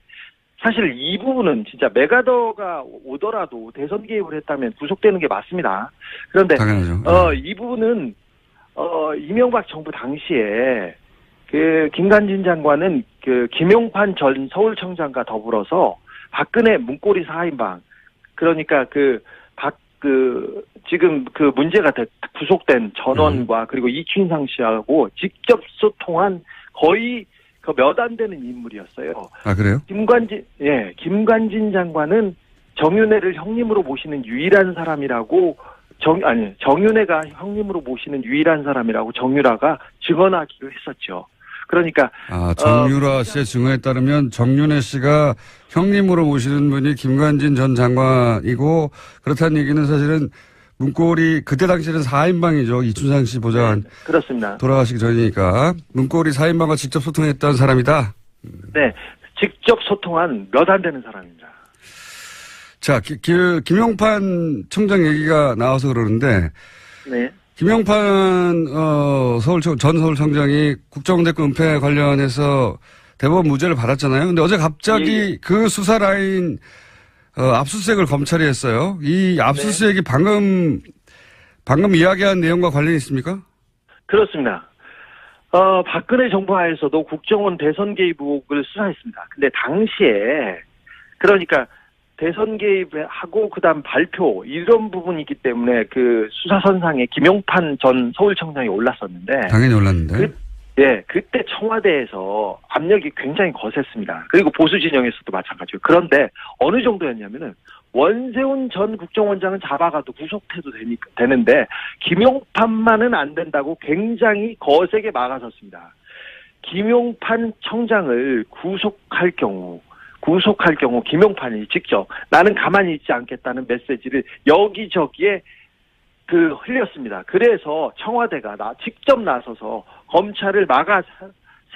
사실 이 부분은 진짜 메가더가 오더라도 대선 개입을 했다면 구속되는 게 맞습니다. 그런데 당연하죠. 이 부분은 이명박 정부 당시에 김관진 장관은 김용판 전 서울청장과 더불어서 박근혜 문고리 4인방, 그러니까 지금 문제가 구속된 전원과 그리고 이춘상 씨하고 직접 소통한 거의 몇 안 되는 인물이었어요. 아, 그래요? 김관진 장관은 정윤회를 형님으로 모시는 유일한 사람이라고 정윤회가 형님으로 모시는 유일한 사람이라고 정유라가 증언하기로 했었죠. 그러니까 정유라 씨의 증언에 따르면 정윤회 씨가 형님으로 모시는 분이 김관진 전 장관이고, 그렇다는 얘기는 사실은 문고리 그때 당시에는 4인방이죠. 이춘상 씨 보좌관. 네, 그렇습니다. 돌아가시기 전이니까 문고리 4인방과 직접 소통했던 사람이다. 네, 직접 소통한 몇 안 되는 사람입니다. 자, 김용판 청장 얘기가 나와서 그러는데, 네. 김용판 전 서울청장이 국정원대권 은폐 관련해서 대법원 무죄를 받았잖아요. 근데 어제 갑자기 그 수사 라인 압수수색을 검찰이 했어요. 이 압수수색이 방금 이야기한 내용과 관련이 있습니까? 그렇습니다. 박근혜 정부 하에서도 국정원 대선 개입 의혹을 수사했습니다. 근데 당시에 그러니까 대선 개입하고 그다음 발표 이런 부분이기 때문에 수사선상에 김용판 전 서울청장이 올랐었는데, 당연히 올랐는데. 그때 청와대에서 압력이 굉장히 거셌습니다. 그리고 보수 진영에서도 마찬가지고. 그런데 어느 정도였냐면은 원세훈 전 국정원장은 잡아가도 구속해도 되는데 김용판만은 안 된다고 굉장히 거세게 막아섰습니다. 김용판 청장을 구속할 경우 김용판이 직접 나는 가만히 있지 않겠다는 메시지를 여기저기에 흘렸습니다. 그래서 청와대가 직접 나서서 검찰을 막아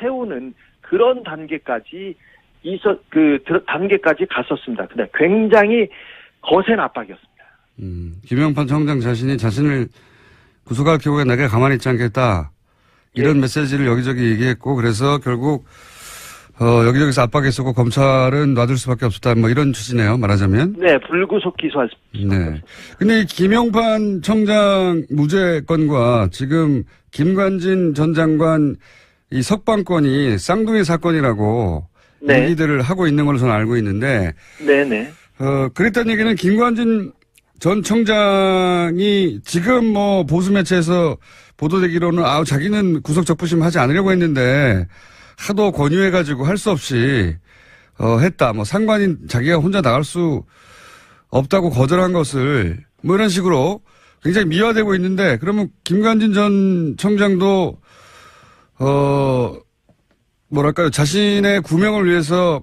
세우는 그런 단계까지 단계까지 갔었습니다. 근데 굉장히 거센 압박이었습니다. 김용판 청장 자신을 구속할 경우에 내가 가만히 있지 않겠다. 이런 메시지를 여기저기 얘기했고, 그래서 결국 여기저기서 압박했었고 검찰은 놔둘 수밖에 없었다. 뭐 이런 취지네요. 말하자면. 네, 불구속 기소할 수. 네. 근데 이 김용판 청장 무죄 건과 지금 김관진 전 장관 이 석방권이 쌍둥이 사건이라고 얘기들을 하고 있는 걸로 저는 알고 있는데. 네네. 그랬다는 얘기는 김관진 전 청장이 지금 뭐 보수 매체에서 보도되기로는 자기는 구속 적부심 하지 않으려고 했는데 하도 권유해가지고 할 수 없이 했다. 뭐 상관인 자기가 혼자 나갈 수 없다고 거절한 것을 뭐 이런 식으로 굉장히 미화되고 있는데, 그러면 김관진 전 청장도 뭐랄까요, 자신의 구명을 위해서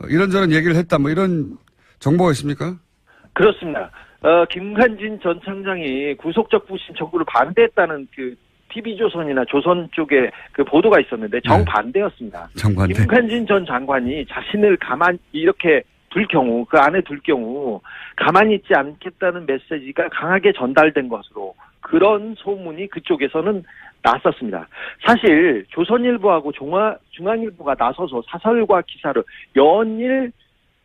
이런저런 얘기를 했다. 뭐 이런 정보가 있습니까? 그렇습니다. 김관진 전 청장이 구속적부심 청구를 반대했다는 TV조선이나 조선 쪽에 보도가 있었는데 정반대였습니다. 정반대. 김관진 전 장관이 자신을 이렇게 안에 둘 경우 가만히 있지 않겠다는 메시지가 강하게 전달된 것으로 그런 소문이 그쪽에서는 났었습니다. 사실 조선일보하고 중앙일보가 나서서 사설과 기사를 연일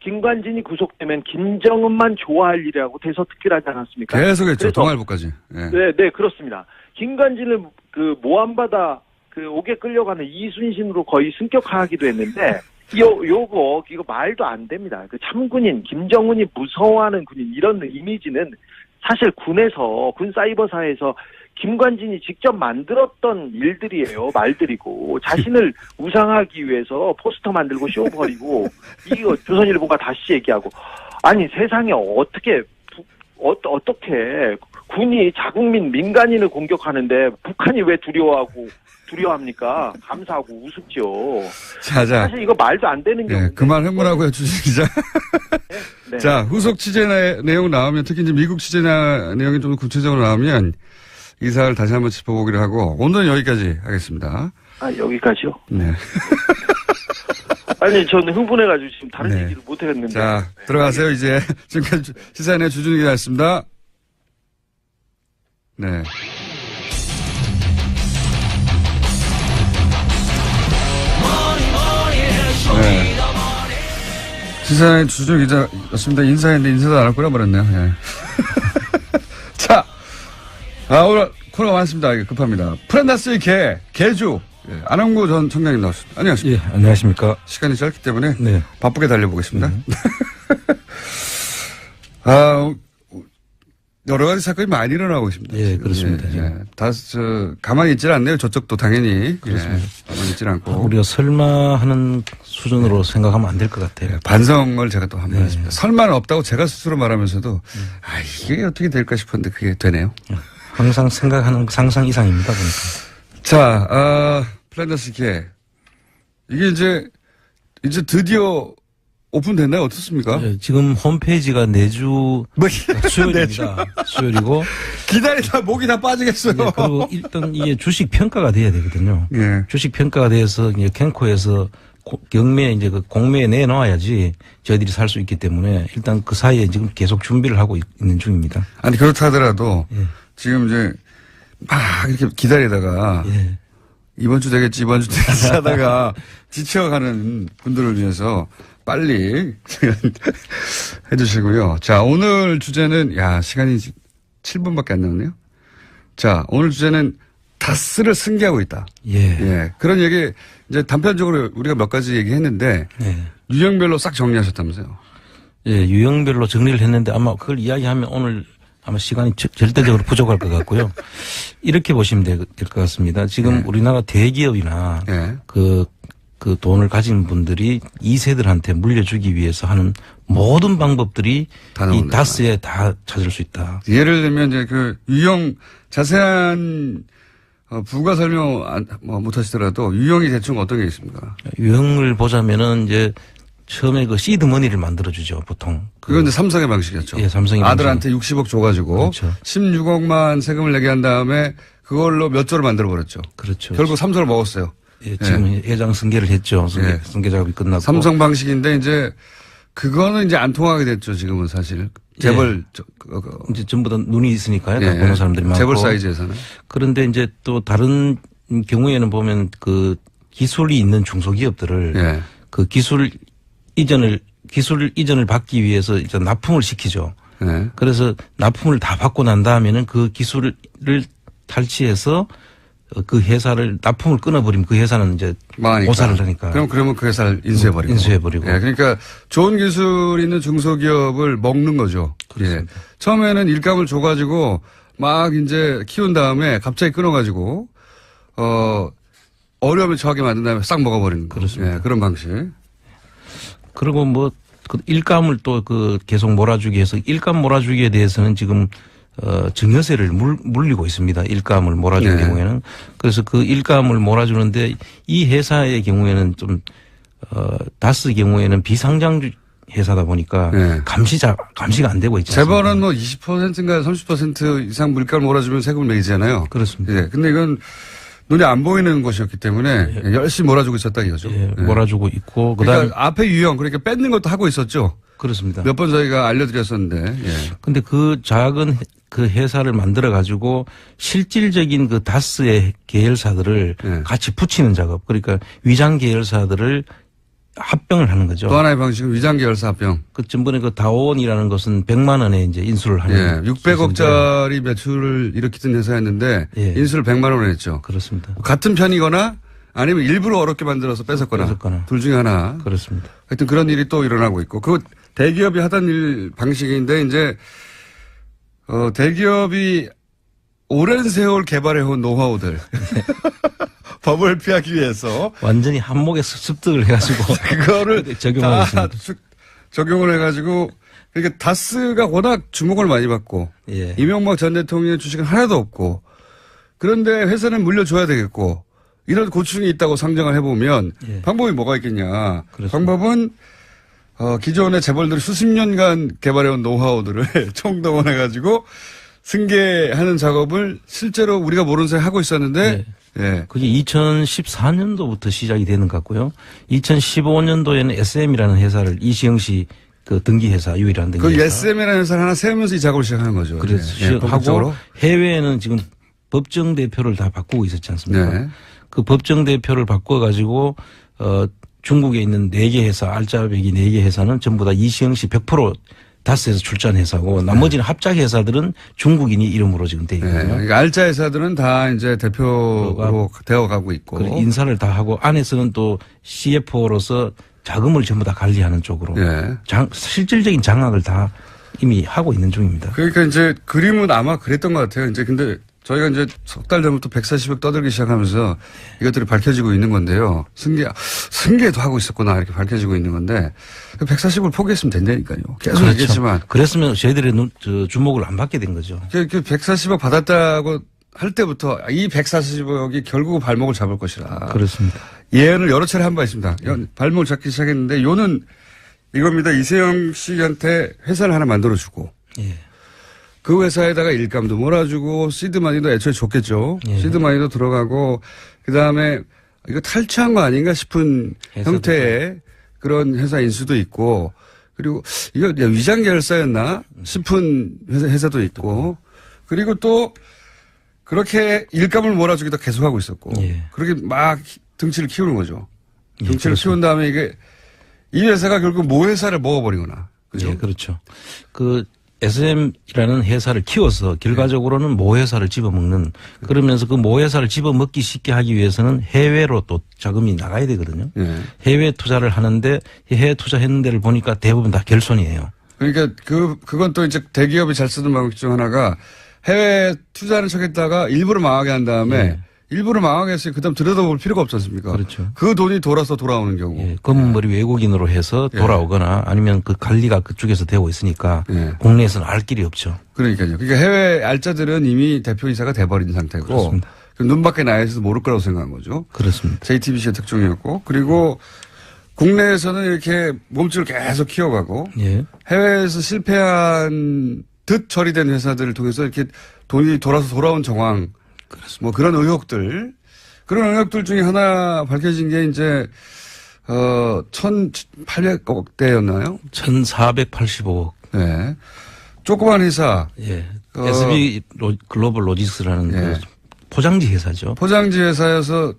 김관진이 구속되면 김정은만 좋아할 일이라고 대서특필하지 않았습니까? 계속했죠. 그래서 동아일보까지. 예. 네, 그렇습니다. 김관진을 그 모함받아 그 옥에 끌려가는 이순신으로 거의 승격하기도 했는데 이거 말도 안 됩니다. 그 참군인 김정은이 무서워하는 군인 이런 이미지는 사실 군에서 군 사이버사에서 김관진이 직접 만들었던 일들이에요. 말들이고 자신을 우상하기 위해서 포스터 만들고 쇼 벌이고 이거 조선일보가 다시 얘기하고 아니 세상에 어떻게 군이 자국민 민간인을 공격하는데 북한이 왜 두려워합니까? 감사하고 우습죠. 자. 사실 이거 말도 안 되는 경우. 예, 그만 흥분하고요, 주진 기자. 네. 자, 후속 취재 내용 나오면 특히 이제 미국 취재 내용이 좀 구체적으로 나오면 이 사안을 다시 한번 짚어보기로 하고 오늘은 여기까지 하겠습니다. 여기까지요? 네. 아니, 저는 흥분해가지고 지금 다른 네. 얘기를 못하겠는데. 자, 들어가세요, 이제. 지금까지 시사인의 주준희 기자였습니다. 네. 네. 시사인의 주준희 기자였습니다. 인사했는데 인사도 안 할 거라 말했네요. 예. 자, 오늘 코너가 많습니다. 이게 급합니다. 프렌다스의 개주. 예, 안홍구 전 청장님 나왔습니다. 안녕하십니까. 예, 안녕하십니까. 시간이 짧기 때문에 네. 바쁘게 달려보겠습니다. 여러 가지 사건이 많이 일어나고 있습니다. 예, 지금. 그렇습니다. 예. 가만히 있질 않네요. 저쪽도 당연히. 그렇습니다. 예, 가만히 있질 않고. 우리가 설마 하는 수준으로 생각하면 안 될 것 같아요. 반성을 제가 또 한번 네. 했습니다. 설마는 없다고 제가 스스로 말하면서도 이게 어떻게 될까 싶었는데 그게 되네요. 항상 생각하는 상상 이상입니다, 보니까. 자, 플랜더스 개. 이게 이제 드디어 오픈됐나요? 어떻습니까? 예, 지금 홈페이지가 내주 뭐, 수요일입니다. 수요일이고. 기다리다 목이 다 빠지겠어요. 예, 그리고 일단 이게 주식 평가가 돼야 되거든요. 예. 주식 평가가 돼서 이제 캔코에서 경매에 이제 그 공매에 내놓아야지 저희들이 살 수 있기 때문에 일단 그 사이에 지금 계속 준비를 하고 있는 중입니다. 아니, 그렇다 하더라도 예. 지금 이제 막 이렇게 기다리다가 예. 이번 주 되겠지 하다가 지쳐가는 분들을 위해서 빨리 해주시고요. 자, 오늘 주제는, 시간이 7분밖에 안 남았네요. 자, 오늘 주제는 다스를 승계하고 있다. 예. 그런 얘기, 이제 단편적으로 우리가 몇 가지 얘기했는데, 예. 유형별로 싹 정리하셨다면서요. 예, 유형별로 정리를 했는데 아마 그걸 이야기하면 오늘 아마 시간이 절대적으로 부족할 것 같고요. 이렇게 보시면 될 것 같습니다. 지금 우리나라 대기업이나 그 돈을 가진 분들이 2세들한테 물려주기 위해서 하는 모든 방법들이 이 다스에 다 찾을 수 있다. 예를 들면 이제 그 유형 자세한 부가 설명 못 하시더라도 유형이 대충 어떤 게 있습니까? 유형을 보자면은 이제 처음에 그 시드머니를 만들어주죠, 보통. 그건 이제 삼성의 방식이었죠. 예, 삼성의 아들한테 60억 줘가지고. 그렇죠. 16억만 세금을 내게 한 다음에 그걸로 몇 조를 만들어버렸죠. 그렇죠. 결국 삼성을 먹었어요. 예, 지금 회장 승계를 했죠. 승계 작업이 끝났고. 삼성 방식인데 이제 그거는 이제 안 통하게 됐죠, 지금은 사실. 재벌. 이제 전부 다 눈이 있으니까요. 다 예. 보는 사람들이 많고. 재벌 사이즈에서는. 그런데 이제 또 다른 경우에는 보면 그 기술이 있는 중소기업들을 그 기술 이전을 받기 위해서 이제 납품을 시키죠. 그래서 납품을 다 받고 난 다음에는 그 기술을 탈취해서 그 회사를 납품을 끊어버리면 그 회사는 이제 망하니까. 오사를 하니까. 그러면 그 회사를 인수해버리고. 인수해버리고. 예, 그러니까 좋은 기술 있는 중소기업을 먹는 거죠. 그렇습니다. 예. 처음에는 일감을 줘가지고 막 이제 키운 다음에 갑자기 끊어가지고 어려움을 처하게 만든 다음에 싹 먹어버리는 거. 그렇습니다. 예, 그런 방식. 그리고 뭐 그 일감을 또 그 계속 몰아주기 해서 일감 몰아주기에 대해서는 지금 증여세를 물리고 있습니다. 일감을 몰아주는 경우에는. 그래서 그 일감을 몰아주는데 이 회사의 경우에는 좀 다스 경우에는 비상장 회사다 보니까 감시가 안 되고 있지 않습니까? 재벌은 뭐 20%인가 30% 이상 물가를 몰아주면 세금을 매기잖아요. 그렇습니다. 예. 근데 이건 눈에 안 보이는 것이었기 때문에 열심히 몰아주고 있었다 이거죠. 예, 몰아주고 있고 그다음에 그러니까 앞에 유형 그러니까 뺏는 것도 하고 있었죠. 그렇습니다. 몇 번 저희가 알려드렸었는데. 근데 그 작은 그 회사를 만들어 가지고 실질적인 그 다스의 계열사들을 같이 붙이는 작업. 그러니까 위장 계열사들을 합병을 하는 거죠. 또 하나의 방식은 위장 계열사 합병. 그 전번에 그 다원이라는 것은 100만 원에 이제 인수를 하는. 예, 600억짜리 매출을 일으키던 회사였는데 예. 인수를 100만 원에 했죠. 그렇습니다. 같은 편이거나 아니면 일부러 어렵게 만들어서 뺏었거나 둘 중에 하나. 그렇습니다. 하여튼 그런 일이 또 일어나고 있고 그 대기업이 하던 일 방식인데 이제 대기업이 오랜 세월 개발해온 노하우들 법을 피하기 위해서 완전히 한목에 습득을 해가지고 그거를 적용하고 다 있습니다. 적용을 해가지고 그러니까 다스가 워낙 주목을 많이 받고 예. 이명박 전 대통령 주식은 하나도 없고 그런데 회사는 물려줘야 되겠고 이런 고충이 있다고 상정을 해보면 예. 방법이 뭐가 있겠냐. 그렇습니다. 방법은 기존의 재벌들이 수십 년간 개발해온 노하우들을 총동원해가지고 승계하는 작업을 실제로 우리가 모르는 사이에 하고 있었는데 예. 그게 2014년도부터 시작이 되는 것 같고요. 2015년도에는 SM이라는 회사를 이시영 씨 그 등기회사 유일한 그 등기회사. SM이라는 회사를 하나 세우면서 이 작업을 시작하는 거죠. 그래서 예. 예. 하고 해외에는 지금 법정 대표를 다 바꾸고 있었지 않습니까? 네. 그 법정 대표를 바꿔가지고 중국에 있는 4개 회사 알짜배기 4개 회사는 전부 다 이시영 씨 100% 다스에서 출전 회사고 나머지는 합작 회사들은 중국인이 이름으로 지금 돼 있거든요. 네. 그러니까 알짜 회사들은 다 이제 대표로 되어가고 있고. 그리고 인사를 다 하고 안에서는 또 CFO로서 자금을 전부 다 관리하는 쪽으로 예. 실질적인 장악을 다 이미 하고 있는 중입니다. 그러니까 이제 그림은 아마 그랬던 것 같아요. 이제 근데 저희가 이제 석 달 전부터 140억 떠들기 시작하면서 이것들이 밝혀지고 있는 건데요. 승계도 하고 있었구나 이렇게 밝혀지고 있는 건데 140을 포기했으면 된다니까요. 계속 그렇죠. 얘기했지만. 그랬으면 저희들의 주목을 안 받게 된 거죠. 그 140억 받았다고 할 때부터 이 140억이 결국 발목을 잡을 것이라. 그렇습니다. 예언을 여러 차례 한 바 있습니다. 발목을 잡기 시작했는데 요는 이겁니다. 이세영 씨한테 회사를 하나 만들어주고 예. 그 회사에다가 일감도 몰아주고 시드마니도 애초에 줬겠죠. 예. 시드마니도 들어가고 그다음에 이거 탈취한 거 아닌가 싶은 형태의 그런 회사 인수도 있고 그리고 이거 위장 계열사였나 싶은 회사도 있고 그리고 또 그렇게 일감을 몰아주기도 계속하고 있었고 예. 그렇게 막 등치를 키우는 거죠. 예, 등치를 키운 다음에 이게 이 회사가 결국 모 회사를 먹어버리거나 그죠? 예, 그렇죠. 그 SM이라는 회사를 키워서 결과적으로는 모 회사를 집어먹는 그러면서 그 모 회사를 집어먹기 쉽게 하기 위해서는 해외로 또 자금이 나가야 되거든요. 예. 해외 투자를 하는데 해외 투자했는 데를 보니까 대부분 다 결손이에요. 그러니까 그건 또 이제 대기업이 잘 쓰는 방법 중 하나가 해외 투자를 척했다가 일부러 망하게 한 다음에 예. 일부러 망하게 했으니 그다음 들여다볼 필요가 없지 않습니까? 그렇죠. 그 돈이 돌아서 돌아오는 경우. 예, 검은머리 외국인으로 해서 돌아오거나 아니면 그 관리가 그쪽에서 되고 있으니까 예. 국내에서는 알 길이 없죠. 그러니까요. 그러니까 해외 알짜들은 이미 대표이사가 돼버린 상태고 그렇습니다. 눈 밖에 나야 있어서 모를 거라고 생각한 거죠. 그렇습니다. JTBC의 특종이었고 그리고 국내에서는 이렇게 몸집을 계속 키워가고 예. 해외에서 실패한 듯 처리된 회사들을 통해서 이렇게 돈이 돌아서 돌아온 정황 뭐 그런 의혹들 중에 하나 밝혀진 게 이제 1,800억대였나요? 1,485억. 네. 조그만 회사. 예. SB 글로벌 로지스라는 예. 그 포장지 회사죠. 포장지 회사여서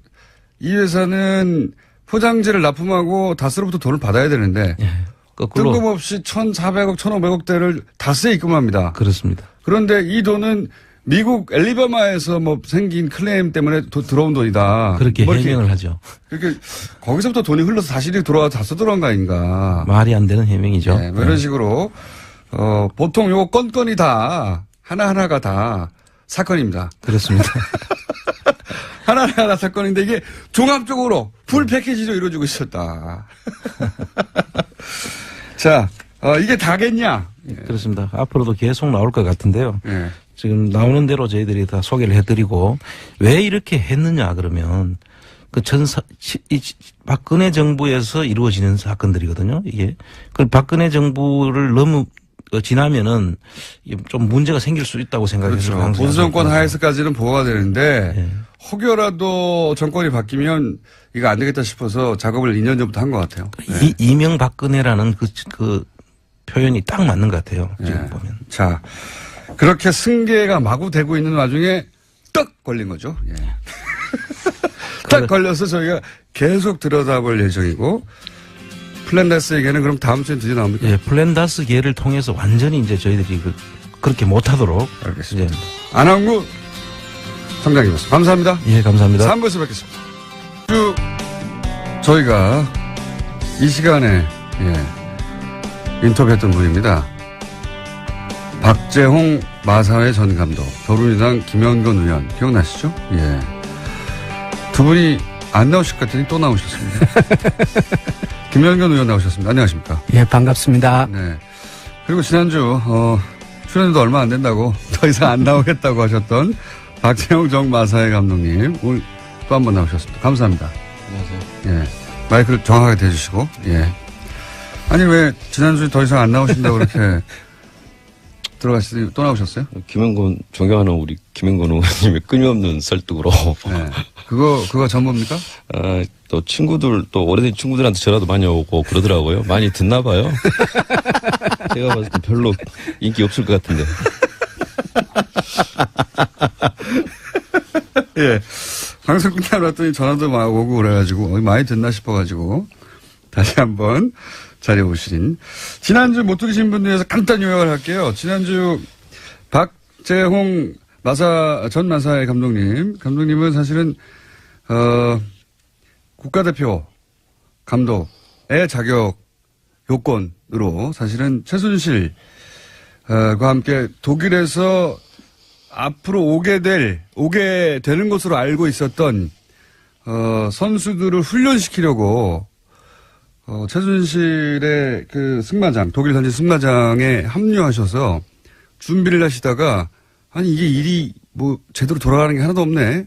이 회사는 포장지를 납품하고 다스로부터 돈을 받아야 되는데 예. 거꾸로. 뜬금없이 1,400억, 1,500억대를 다스에 입금합니다. 그렇습니다. 그런데 이 돈은 미국 엘리바마에서 뭐 생긴 클레임 때문에 들어온 돈이다. 그렇게 뭐 이렇게 해명을 하죠. 그렇게 거기서부터 돈이 흘러서 다시 돌아와서 다 써들어간 거 아닌가. 말이 안 되는 해명이죠. 네, 뭐 이런 식으로 보통 요거 건건이 다 하나하나가 다 사건입니다. 그렇습니다. 하나하나 사건인데 이게 종합적으로 풀 패키지로 이루어지고 있었다. 자, 이게 다겠냐? 그렇습니다. 앞으로도 계속 나올 것 같은데요. 예. 지금 나오는 대로 저희들이 다 소개를 해드리고 왜 이렇게 했느냐 그러면 그 박근혜 정부에서 이루어지는 사건들이거든요. 이게 그 박근혜 정부를 너무 지나면은 좀 문제가 생길 수 있다고 생각해서 그렇죠. 보수 정권 하에서까지는 보호가 되는데 예. 혹여라도 정권이 바뀌면 이거 안 되겠다 싶어서 작업을 2년 전부터 한 것 같아요. 이명박근혜라는 그 표현이 딱 맞는 것 같아요. 지금 예. 보면. 자, 그렇게 승계가 마구 되고 있는 와중에 떡 걸린 거죠. 예. 딱 걸려서 저희가 계속 들여다볼 예정이고 플랜다스에게는 그럼 다음 주에 드디어 나옵니까? 예, 플랜다스 계를 통해서 완전히 이제 저희들이 그렇게 못하도록. 알겠습니다. 안항구 청장님이었습니다. 감사합니다. 예, 감사합니다. 3부에서 뵙겠습니다. 쭉 저희가 이 시간에 인터뷰했던 분입니다. 박재홍 마사회 전 감독, 더불어민주당 김영건 의원 기억나시죠? 예. 두 분이 안 나오실 것 같더니 또 나오셨습니다. 김영건 의원 나오셨습니다. 안녕하십니까? 예, 반갑습니다. 네. 그리고 지난주 출연도 얼마 안 된다고 더 이상 안 나오겠다고 하셨던 박재홍 정 마사회 감독님 오늘 또 한 번 나오셨습니다. 감사합니다. 안녕하세요. 예. 마이크를 정확하게 대주시고, 예. 아니, 왜 지난주에 더 이상 안 나오신다고 그렇게 들어가시더니 또 나오셨어요? 김영건, 존경하는 우리 김영건 의원님의 끊임없는 설득으로. 네. 그거 전부입니까? 또 친구들, 또 오래된 친구들한테 전화도 많이 오고 그러더라고요. 많이 듣나 봐요. 제가 봤을 때 별로 인기 없을 것 같은데. 예. 방송 끝나고 났더니 전화도 막 오고 그래가지고, 많이 듣나 싶어가지고, 다시 한번 자리에 오신. 지난주 못 들으신 분들 위해서 간단 요약을 할게요. 지난주 박재홍 전 마사회 감독님은 사실은, 국가대표 감독의 자격 요건으로 사실은 최순실과 함께 독일에서 앞으로 오게 되는 것으로 알고 있었던, 선수들을 훈련시키려고, 최순실의 그 승마장, 독일 현지 승마장에 합류하셔서 준비를 하시다가, 아니, 이게 일이 뭐 제대로 돌아가는 게 하나도 없네.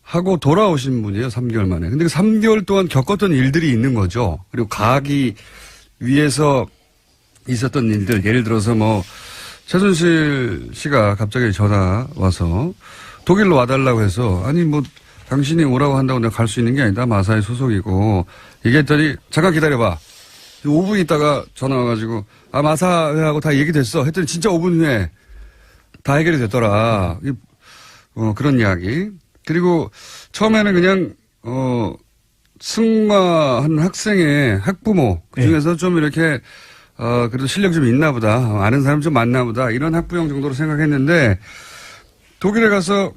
하고 돌아오신 분이에요, 3개월 만에. 근데 그 3개월 동안 겪었던 일들이 있는 거죠. 그리고 가기 위해서 있었던 일들, 예를 들어서 뭐, 최순실 씨가 갑자기 전화 와서 독일로 와달라고 해서 아니 뭐 당신이 오라고 한다고 내가 갈 수 있는 게 아니다. 마사회 소속이고 얘기했더니 잠깐 기다려봐. 5분 있다가 전화 와가지고 마사회하고 다 얘기됐어. 했더니 진짜 5분 후에 다 해결이 됐더라. 그런 이야기. 그리고 처음에는 그냥 승마하는 학생의 학부모 그중에서 좀 이렇게 그래도 실력이 좀 있나 보다. 아는 사람 좀 많나 보다. 이런 학부형 정도로 생각했는데, 독일에 가서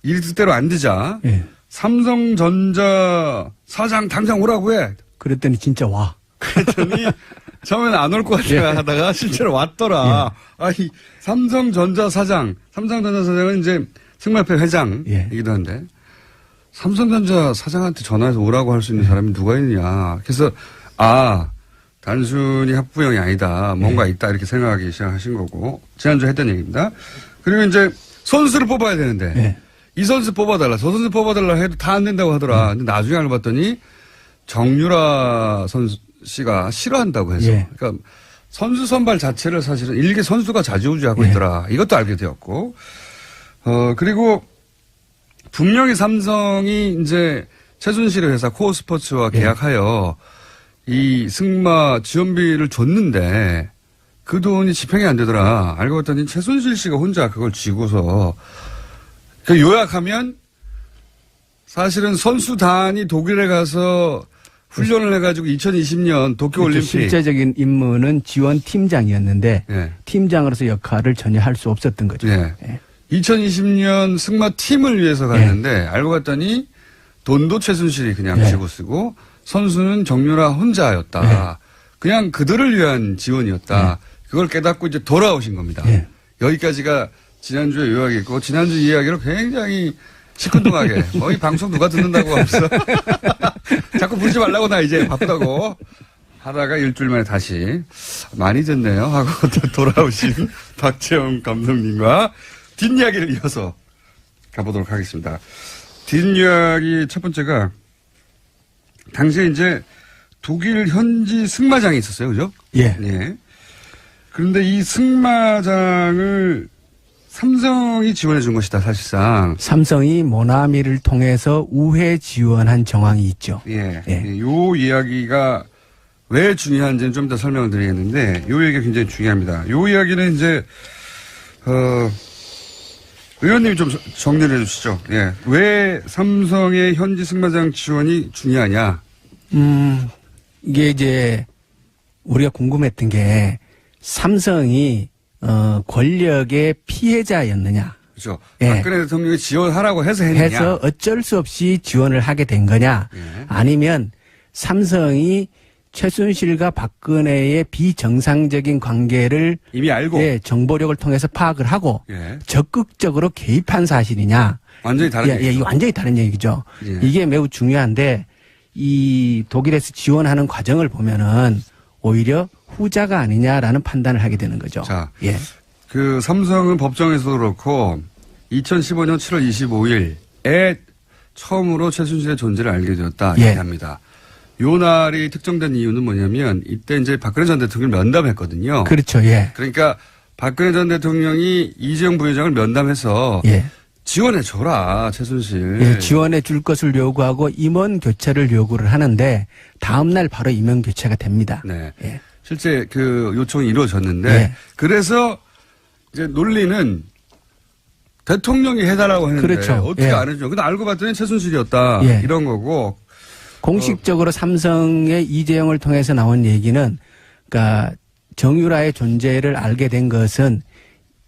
일이 뜻대로 안 되자, 삼성전자 사장 당장 오라고 해. 그랬더니 진짜 와. 그랬더니, 처음에는 안 올 것 같아 하다가 실제로 왔더라. 아니, 삼성전자 사장은 이제 승마협회 회장이기도 한데, 삼성전자 사장한테 전화해서 오라고 할 수 있는 사람이 누가 있느냐. 그래서, 단순히 학부형이 아니다. 뭔가 있다. 이렇게 생각하기 시작하신 거고. 지난주에 했던 얘기입니다. 그리고 이제 선수를 뽑아야 되는데. 이 선수 뽑아달라. 저 선수 뽑아달라 해도 다 안 된다고 하더라. 근데 나중에 알고 봤더니 정유라 선수 씨가 싫어한다고 해서. 그러니까 선수 선발 자체를 사실은 일개 선수가 좌지우지하고 있더라. 이것도 알게 되었고. 그리고 분명히 삼성이 이제 최순실의 회사 코어스포츠와 계약하여 이 승마 지원비를 줬는데 그 돈이 집행이 안 되더라. 알고 봤더니 최순실 씨가 혼자 그걸 쥐고서 그 요약하면 사실은 선수단이 독일에 가서 훈련을 해가지고 2020년 도쿄올림픽 실제적인 임무는 지원팀장이었는데 팀장으로서 역할을 전혀 할 수 없었던 거죠. 2020년 승마팀을 위해서 갔는데 알고 봤더니 돈도 최순실이 그냥 쥐고 쓰고 선수는 정유라 혼자였다. 그냥 그들을 위한 지원이었다. 그걸 깨닫고 이제 돌아오신 겁니다. 여기까지가 지난주에 요약이었고 지난주 이야기를 굉장히 시큰둥하게 이 방송 누가 듣는다고 하면서 자꾸 부르지 말라고 나 이제 바쁘다고 하다가 일주일 만에 다시 많이 듣네요 하고 돌아오신 박재홍 감독님과 뒷이야기를 이어서 가보도록 하겠습니다. 뒷이야기 첫 번째가 당시에 이제 독일 현지 승마장이 있었어요. 그죠? 그런데 이 승마장을 삼성이 지원해 준 것이다, 사실상. 삼성이 모나미를 통해서 우회 지원한 정황이 있죠. 요 이야기가 왜 중요한지는 좀 더 설명을 드리겠는데, 요 얘기가 굉장히 중요합니다. 요 이야기는 이제, 의원님이 좀 정리를 해 주시죠. 왜 삼성의 현지 승마장 지원이 중요하냐? 이게 이제 우리가 궁금했던 게 삼성이 권력의 피해자였느냐. 그렇죠. 예. 박근혜 대통령이 지원하라고 해서 했느냐. 해서 어쩔 수 없이 지원을 하게 된 거냐. 예. 아니면 삼성이 최순실과 박근혜의 비정상적인 관계를 이미 알고. 예, 정보력을 통해서 파악을 하고 예. 적극적으로 개입한 사실이냐. 완전히 다른 예, 얘기죠. 이게 완전히 다른 얘기죠. 예. 이게 매우 중요한데 이 독일에서 지원하는 과정을 보면은 오히려 후자가 아니냐라는 판단을 하게 되는 거죠. 자, 예. 그 삼성은 법정에서도 그렇고 2015년 7월 25일에 처음으로 최순실의 존재를 알게 되었다 예. 얘기합니다. 요 날이 특정된 이유는 뭐냐면 이때 이제 박근혜 전 대통령을 면담했거든요. 그렇죠. 예. 그러니까 박근혜 전 대통령이 이재용 부회장을 면담해서 예. 지원해 줘라 최순실. 예, 지원해 줄 것을 요구하고 임원 교체를 요구를 하는데 다음 날 바로 임원 교체가 됩니다. 네. 예. 실제 그 요청이 이루어졌는데 예. 그래서 이제 논리는 대통령이 해달라고 했는데 그렇죠. 어떻게 예. 안 해줘? 근데 알고 봤더니 최순실이었다 예. 이런 거고. 공식적으로 삼성의 이재용을 통해서 나온 얘기는 그러니까 정유라의 존재를 알게 된 것은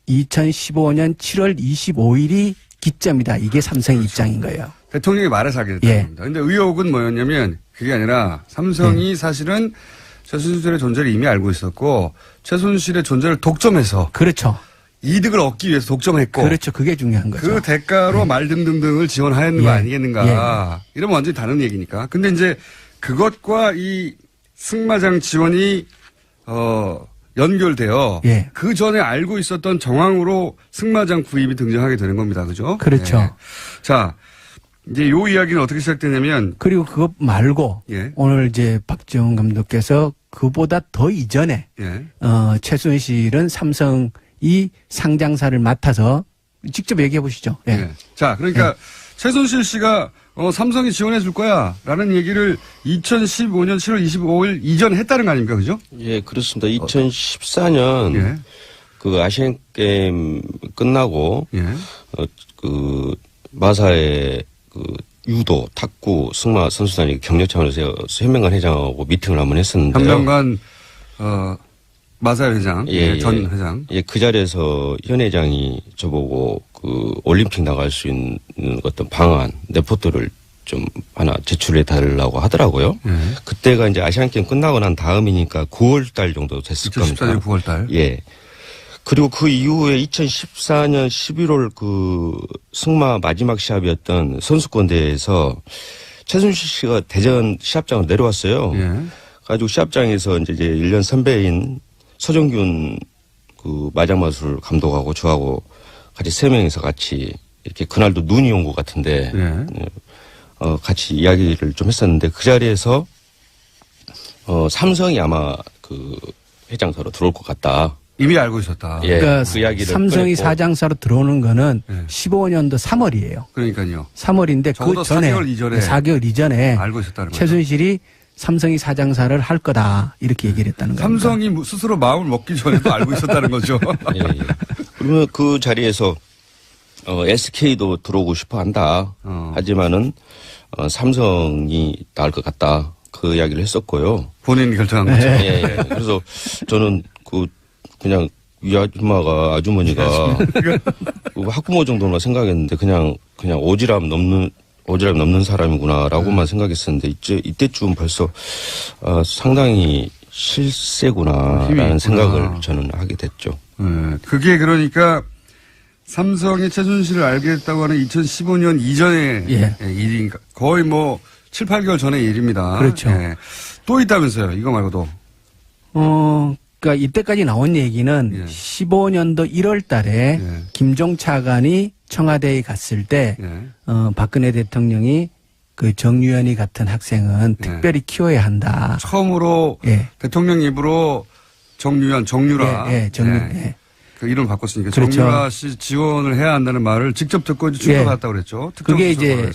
2015년 7월 25일이 기점이다. 이게 삼성의 입장인 거예요. 대통령이 말해서 하게 됐다는 예. 겁니다. 근데 의혹은 뭐였냐면 그게 아니라 삼성이 사실은 최순실의 존재를 이미 알고 있었고 최순실의 존재를 독점해서 그렇죠. 이득을 얻기 위해서 독점했고 그렇죠. 그게 중요한 거죠. 그 대가로 말 등등등을 지원하였는 거 예. 아니겠는가. 이러면 완전히 다른 얘기니까. 근데 이제 그것과 이 승마장 지원이 연결되어 예. 그 전에 알고 있었던 정황으로 승마장 구입이 등장하게 되는 겁니다. 그죠? 그렇죠. 예. 자, 이제 요 이야기는 어떻게 시작되냐면 그리고 그것 말고 예. 오늘 이제 박지원 감독께서 그보다 더 이전에 예. 최순실은 삼성이 상장사를 맡아서 직접 얘기해 보시죠. 예. 예. 자, 그러니까 최순실 씨가 삼성이 지원해 줄 거야 라는 얘기를 2015년 7월 25일 이전에 했다는 거 아닙니까? 그죠? 예, 그렇습니다. 2014년 예. 그 아시안 게임 끝나고 예. 그 마사의 그 유도, 탁구, 승마 선수단이 격려 차원에서 현명관 회장하고 미팅을 한번 했었는데요. 현명관 마사 회장, 예, 전 예. 회장. 예, 그 자리에서 현 회장이 저보고 그 올림픽 나갈 수 있는 어떤 방안, 레포트를 좀 하나 제출해 달라고 하더라고요. 예. 그때가 이제 아시안 게임 끝나고 난 다음이니까 9월 달 정도 됐을 2014년 겁니다. 9월 달. 예. 그리고 그 이후에 2014년 11월 그 승마 마지막 시합이었던 선수권대회에서 최순실 씨가 대전 시합장을 내려왔어요. 예. 가지고 시합장에서 이제 1년 선배인 서정균 그 마장마술 감독하고 저하고 같이 3명이서 같이 이렇게 그날도 눈이 온 것 같은데 예. 같이 이야기를 좀 했었는데 그 자리에서 삼성이 아마 그 회장사로 들어올 것 같다. 이미 알고 있었다. 예. 그러니까 그 이야기를 삼성이 꺼냈고. 사장사로 들어오는 거는 예. 15년도 3월이에요. 그러니까요. 3월인데 적어도 그 전에 4개월 이전에 4개월 이전에 알고 있었다는 거죠. 최순실이 삼성이 사장사를 할 거다 이렇게 얘기를 했다는 겁니다. 삼성이 스스로 마음을 먹기 전에도 알고 있었다는 거죠. 예, 예. 그러면 그 자리에서 SK도 들어오고 싶어 한다. 하지만은 삼성이 나을 것 같다. 그 이야기를 했었고요. 본인이 결정한 거죠. 예, 예. 그래서 저는 그냥 이 아주머니가 그 학부모 정도만 생각했는데 그냥 오지랖 넘는 사람이구나라고만 생각했었는데 이때쯤 벌써 상당히 실세구나라는 생각을 저는 하게 됐죠. 네. 그게 그러니까 삼성이 최순실을 알게 됐다고 하는 2015년 이전의 일인가 거의 뭐 7, 8개월 전의 일입니다. 그렇죠. 예. 또 있다면서요. 이거 말고도. 그러니까 이때까지 나온 얘기는 15년도 1월 달에 김종 차관이 청와대에 갔을 때 박근혜 대통령이 그 정유연이 같은 학생은 특별히 키워야 한다. 처음으로 대통령 입으로 정유라. 그 이름 바꿨으니까 그렇죠. 정유라 씨 지원을 해야 한다는 말을 직접 듣고 출석했다고 그랬죠. 그게 이제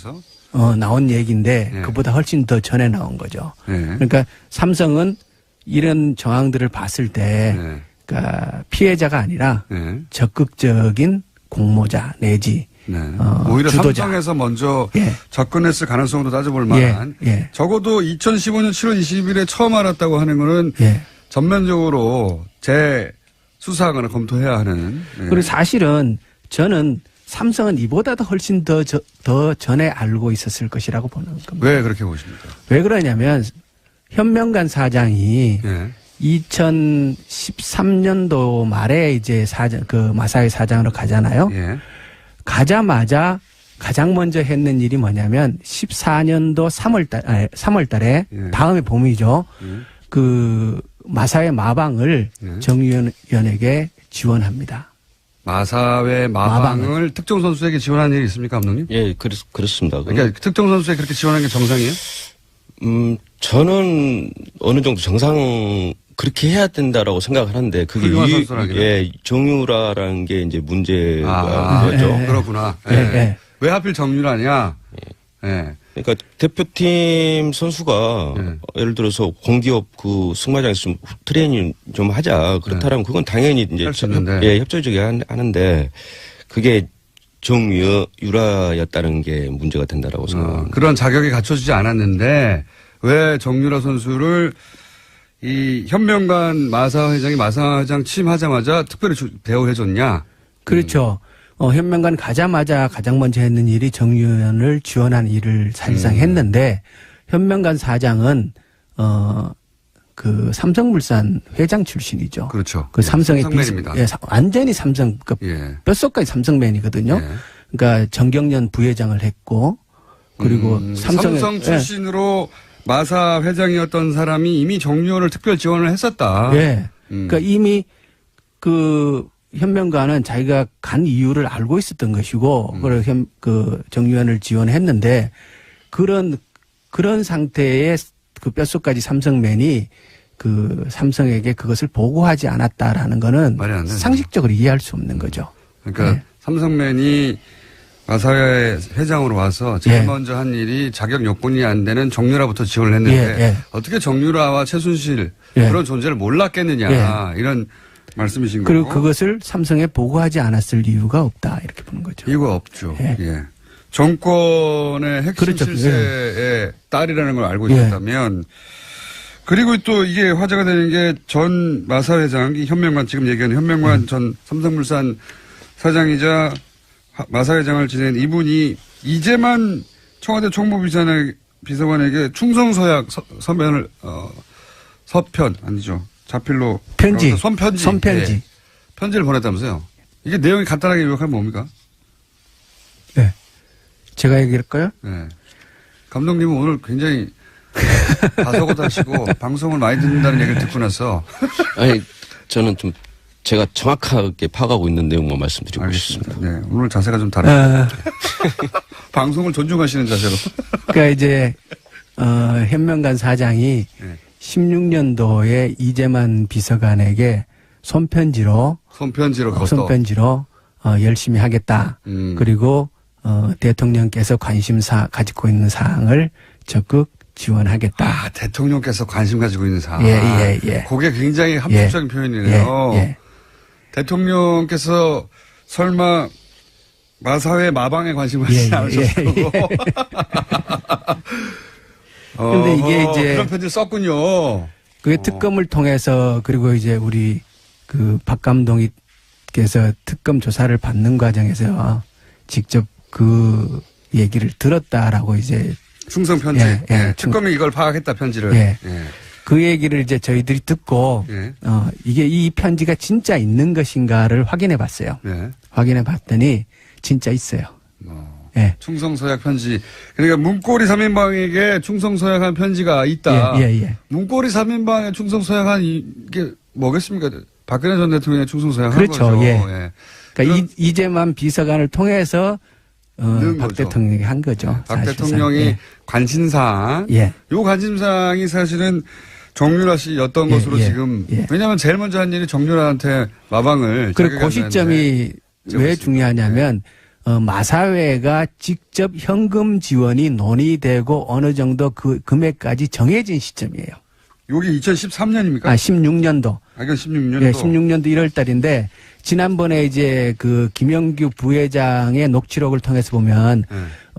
나온 얘기인데 그보다 훨씬 더 전에 나온 거죠. 그러니까 삼성은 이런 정황들을 봤을 때 그러니까 피해자가 아니라 적극적인 공모자 내지 네. 오히려 주도자. 삼성에서 먼저 예. 접근했을 가능성도 따져볼 만한 예. 적어도 2015년 7월 20일에 처음 알았다고 하는 거는 예. 전면적으로 재수사하거나 검토해야 하는. 예. 그리고 사실은 저는 삼성은 이보다도 훨씬 더 전에 알고 있었을 것이라고 보는 겁니다. 왜 그렇게 보십니까? 왜 그러냐면 현명관 사장이 예. 2013년도 말에 이제 마사회 사장으로 가잖아요. 예. 가자마자 가장 먼저 했는 일이 뭐냐면 14년도 3월 달에 예. 다음에 봄이죠. 예. 그 마사회 마방을 예. 정유연에게 지원합니다. 마사회 마방을 특정 선수에게 지원한 일이 있습니까, 감독님? 예, 그렇습니다. 그러니까 특정 선수에 그렇게 지원하는 게 정상이에요? 저는 어느 정도 그렇게 해야 된다라고 생각을 하는데 그게 훌륭한 선수라기는. 예, 정유라라는 게 이제 문제가 되죠. 그렇구나. 예, 예. 예. 왜 하필 정유라냐? 예. 그러니까 대표팀 선수가 예를 들어서 공기업 그 승마장에서 좀 트레이닝 좀 하자. 그렇다면 그건 당연히 이제 할 수 있는데. 예, 협조적이야 하는데 그게 정유라였다는 게 문제가 된다라고 생각합니다. 그런 자격이 갖춰지지 않았는데 왜 정유라 선수를 이 현명관 마사 회장이 마사 회장 취임하자마자 특별히 대우해줬냐? 그렇죠. 현명관 가자마자 가장 먼저 했는 일이 정유연을 지원하는 일을 사실상 했는데 현명관 사장은 그 삼성물산 회장 출신이죠. 그렇죠. 그 삼성의 삼성맨입니다. 완전히 삼성 그 뼛속까지 삼성맨이거든요. 그러니까 정경련 부회장을 했고 그리고 삼성 출신으로 마사 회장이었던 사람이 이미 정유연을 특별 지원을 했었다. 예. 그러니까 이미 그 현명관은 자기가 간 이유를 알고 있었던 것이고, 그래서 그 정유연을 지원했는데 그런 상태의 그 뼛속까지 삼성맨이 그 삼성에게 그것을 보고하지 않았다라는 거는 상식적으로 이해할 수 없는 거죠. 그러니까 예. 삼성맨이 마사회 회장으로 와서 제일 먼저 한 일이 자격 요건이 안 되는 정유라부터 지원을 했는데 어떻게 정유라와 최순실 그런 존재를 몰랐겠느냐 이런 말씀이신 거고. 그리고 그것을 삼성에 보고하지 않았을 이유가 없다 이렇게 보는 거죠. 이유가 없죠. 예. 정권의 핵심 그렇죠. 실세의 딸이라는 걸 알고 있었다면 그리고 또 이게 화제가 되는 게 전 마사 회장이 현명관 지금 얘기하는 현명관 전 삼성물산 사장이자 마사 회장을 지낸 이분이 이재만 청와대 총무비서관에게 충성서약 서면을 서편 아니죠. 자필로 편지 손편지 네. 편지를 보냈다면서요. 이게 내용이 간단하게 요약하면 뭡니까? 네. 제가 얘기할까요? 네. 감독님은 오늘 굉장히 다소곳하시고 방송을 많이 듣는다는 얘기를 듣고 나서 아니 저는 좀 제가 정확하게 파악하고 있는 내용만 말씀드리고 싶습니다. 네, 오늘 자세가 좀 다르네요. 방송을 존중하시는 자세로. 그러니까 이제 현명관 사장이 16년도에 이재만 비서관에게 손편지로 열심히 하겠다. 그리고 대통령께서 관심사 가지고 있는 사항을 적극 지원하겠다. 아, 대통령께서 관심 가지고 있는 사항. 예. 그게 굉장히 함축적인 표현이네요. 대통령께서 설마 마사회 마방에 관심을 가지지 않으셨을 거고. 근데 이게 이제 그런 편지를 썼군요. 그게 특검을 통해서 그리고 이제 우리 그 박 감독님께서 특검 조사를 받는 과정에서 직접 그 얘기를 들었다라고 이제 충성 편지. 특검이 이걸 파악했다 편지를. 그 얘기를 이제 저희들이 듣고 이게 이 편지가 진짜 있는 것인가를 확인해 봤어요. 확인해 봤더니 진짜 있어요. 충성서약 편지. 그러니까 문고리 3인방에게 충성서약한 편지가 있다. 문고리 3인방에 충성서약한 이게 뭐겠습니까? 박근혜 전 대통령의 충성서약한 그렇죠. 거죠. 그러니까 이재만 비서관을 통해서 박 대통령이 한 거죠. 박 대통령이 관심사항. 요 관심사항이 사실은 정유라 씨였던 것으로 지금. 왜냐하면 제일 먼저 한 일이 정유라한테 마방을. 그리고 그 시점이 왜 중요하냐면 마사회가 직접 현금 지원이 논의되고 어느 정도 그 금액까지 정해진 시점이에요. 여기 2013년입니까? 16년도. 이건 16년도. 네, 16년도 1월 달인데 지난번에 이제 그 김영규 부회장의 녹취록을 통해서 보면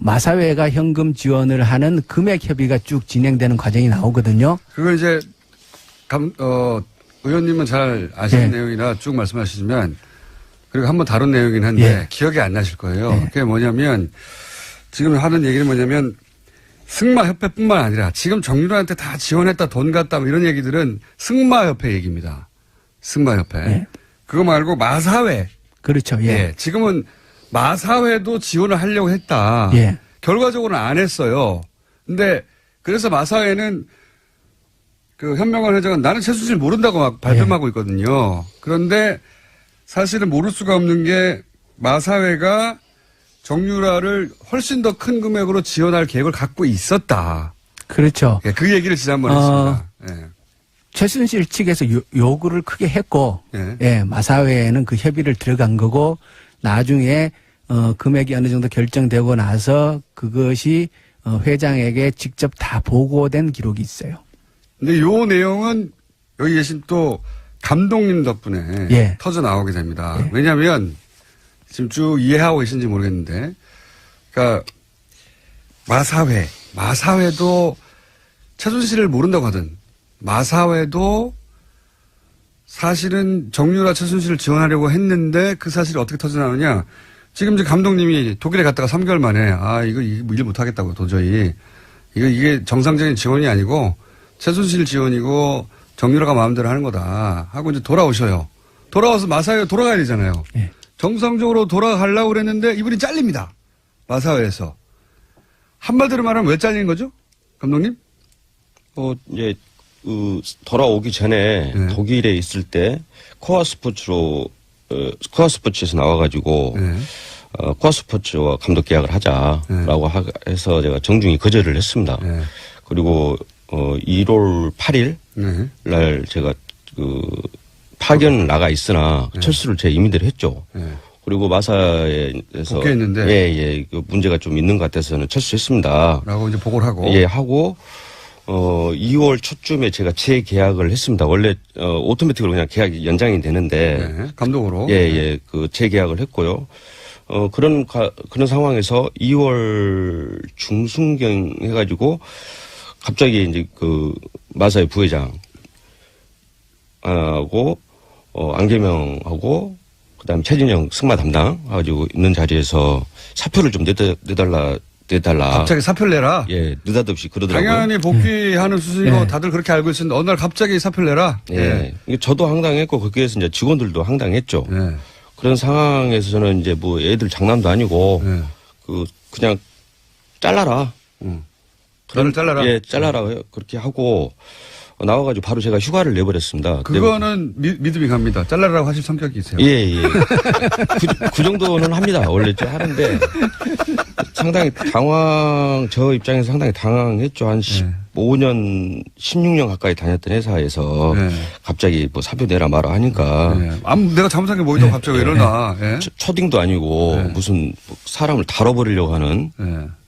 마사회가 현금 지원을 하는 금액 협의가 쭉 진행되는 과정이 나오거든요. 그걸 이제 의원님은 잘 아시는 내용이라 쭉 말씀하시지만 그리고 한번 다룬 내용이긴 한데 기억이 안 나실 거예요. 그게 뭐냐면 지금 하는 얘기는 뭐냐면 승마협회뿐만 아니라 지금 정유라한테 다 지원했다 돈 갔다 뭐 이런 얘기들은 승마협회 얘기입니다. 승마협회. 그거 말고 마사회. 그렇죠. 지금은 마사회도 지원을 하려고 했다. 결과적으로는 안 했어요. 근데 그래서 마사회는 그 현명한 회장은 나는 최순실 모른다고 막 발뺌하고 있거든요. 그런데 사실은 모를 수가 없는 게 마사회가 정유라를 훨씬 더 큰 금액으로 지원할 계획을 갖고 있었다. 그렇죠. 그 얘기를 지난번에 했습니다. 최순실 측에서 요구를 크게 했고, 마사회에는 그 협의를 들어간 거고, 나중에 금액이 어느 정도 결정되고 나서 그것이 회장에게 직접 다 보고된 기록이 있어요. 근데 요 내용은 여기 계신 또 감독님 덕분에 터져 나오게 됩니다. 왜냐하면 지금 쭉 이해하고 계신지 모르겠는데, 그러니까 마사회도 최순실을 모른다고 하든 마사회도 사실은 정유라 최순실을 지원하려고 했는데 그 사실이 어떻게 터져 나오냐? 지금 이제 감독님이 독일에 갔다가 3개월 만에 이거 일 못하겠다고 도저히 이게 정상적인 지원이 아니고 최순실 지원이고 정유라가 마음대로 하는 거다 하고 이제 돌아오셔요. 돌아와서 마사회가 돌아가야 되잖아요. 정상적으로 돌아가려고 그랬는데 이분이 잘립니다. 마사회에서. 한마디로 말하면 왜 잘린 거죠? 감독님? 이제 돌아오기 전에 독일에 있을 때 코아 스포츠에서 나와가지고 코아 스포츠와 감독 계약을 하자라고 해서 제가 정중히 거절을 했습니다. 그리고 1월 8일 날 제가 파견 나가 있으나 철수를 제 임의대로 했죠. 그리고 마사에서 복귀했는데 그 문제가 좀 있는 것 같아서는 철수했습니다. 라고 이제 보고를 하고 하고 2월 초쯤에 제가 재계약을 했습니다. 원래 오토매틱으로 그냥 계약이 연장이 되는데 감독으로 그 재계약을 했고요. 그런 상황에서 2월 중순경 해가지고 갑자기 이제 그 마사의 부회장 하고 안계명하고 그다음에 최진영 승마 담당 가지고 있는 자리에서 사표를 좀 내달라. 갑자기 사표를 내라? 느닷없이 그러더라고요. 당연히 복귀하는 수순이고 다들 그렇게 알고 있었는데 어느 날 갑자기 사표를 내라? 저도 황당했고 거기에서 이제 직원들도 황당했죠. 그런 상황에서 저는 이제 뭐 애들 장난도 아니고 그냥 잘라라. 너를 잘라라? 잘라라. 그렇게 하고 나와가지고 바로 제가 휴가를 내버렸습니다. 그거는 믿음이 갑니다. 잘라라고 하실 성격이세요? 그 정도는 합니다. 원래 좀 하는데 상당히 저 입장에서 상당히 당황했죠. 한 15년, 16년 가까이 다녔던 회사에서 갑자기 뭐 사표 내라 마라 하니까. 내가 잘못한 게 뭐 있다고 갑자기 왜 이러나. 초딩도 아니고 무슨 사람을 다뤄버리려고 하는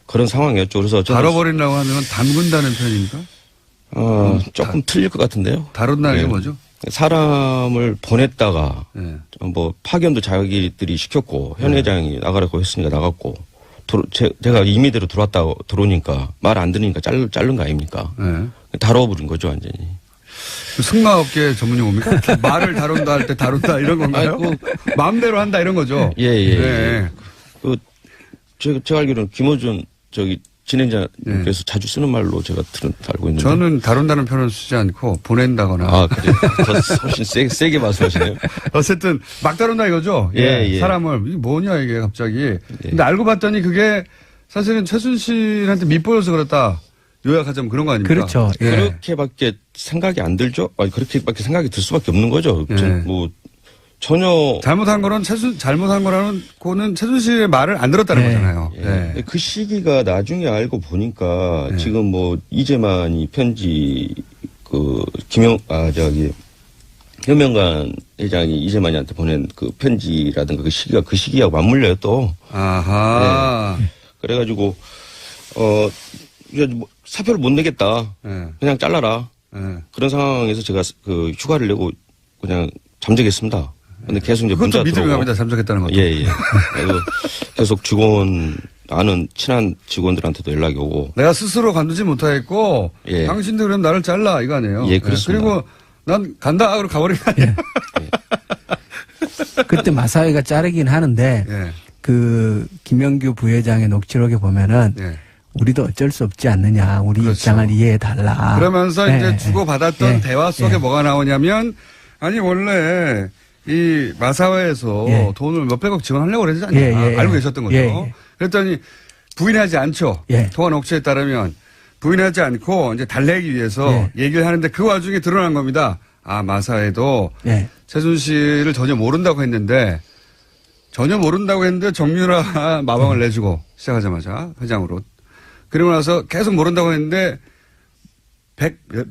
그런 상황이었죠. 그래서 다뤄버리려고 하면 담근다는 표현입니까? 조금 틀릴 것 같은데요. 다룬다는 게 뭐죠? 사람을 보냈다가 뭐 파견도 자기들이 시켰고 현 회장이 나가라고 했으니까 나갔고 제가 임의대로 들어오니까 말 안 들으니까 자른 거 아닙니까? 다뤄버린 거죠 완전히. 승마업계 전문 용어입니까? 말을 다룬다 할 때 다룬다 이런 건가요? 마음대로 한다 이런 거죠? 제가 알기로는 김어준 진행자께서 자주 쓰는 말로 제가 알고 있는데. 저는 다룬다는 표현을 쓰지 않고 보낸다거나. 그래요? 더 훨씬 세게 말씀하시네요. 어쨌든 막 다룬다 이거죠? 사람을. 이게 뭐냐 이게 갑자기. 근데 알고 봤더니 그게 사실은 최순실한테 밉보여서 그렇다. 요약하자면 그런 거 아닙니까? 그렇죠. 그렇게밖에 생각이 안 들죠? 그렇게밖에 생각이 들 수밖에 없는 거죠. 전혀 잘못한 거라는 거는 최순실의 말을 안 들었다는 거잖아요. 그 시기가 나중에 알고 보니까 지금 뭐 이재만이 편지 현명관 회장이 이재만이한테 보낸 그 편지라든가 그 시기하고 맞물려요 또. 그래가지고 사표를 못 내겠다. 그냥 잘라라. 그런 상황에서 제가 그 휴가를 내고 그냥 잠적했습니다. 근데 계속 이제 그것도 문자 믿음이 들어오고. 갑니다. 잠적했다는 것도. 예. 그래서 계속 아는 친한 직원들한테도 연락이 오고. 내가 스스로 관두지 못하겠고 예. 당신도 그럼 나를 잘라 이거 아니에요. 예, 그렇습니다. 그리고 난 간다 그러고 가버린 거 아니에요. 그때 마사회가 자르긴 하는데 예. 그 김영규 부회장의 녹취록에 보면은 예. 우리도 어쩔 수 없지 않느냐. 우리 그렇죠. 입장을 이해해 달라. 그러면서 예, 이제 예. 주고받았던 예. 대화 속에 예. 뭐가 나오냐면 아니 원래 이 마사회에서 예. 돈을 몇백억 지원하려고 그러지 않냐. 예. 알고 계셨던 거죠. 예. 그랬더니 부인하지 않죠. 예. 통화 녹취에 따르면 부인하지 않고 이제 달래기 위해서 예. 얘기를 하는데 그 와중에 드러난 겁니다. 아 마사회도 예. 최순실을 전혀 모른다고 했는데 정유라 마방을 내주고 시작하자마자 회장으로. 그리고 나서 계속 모른다고 했는데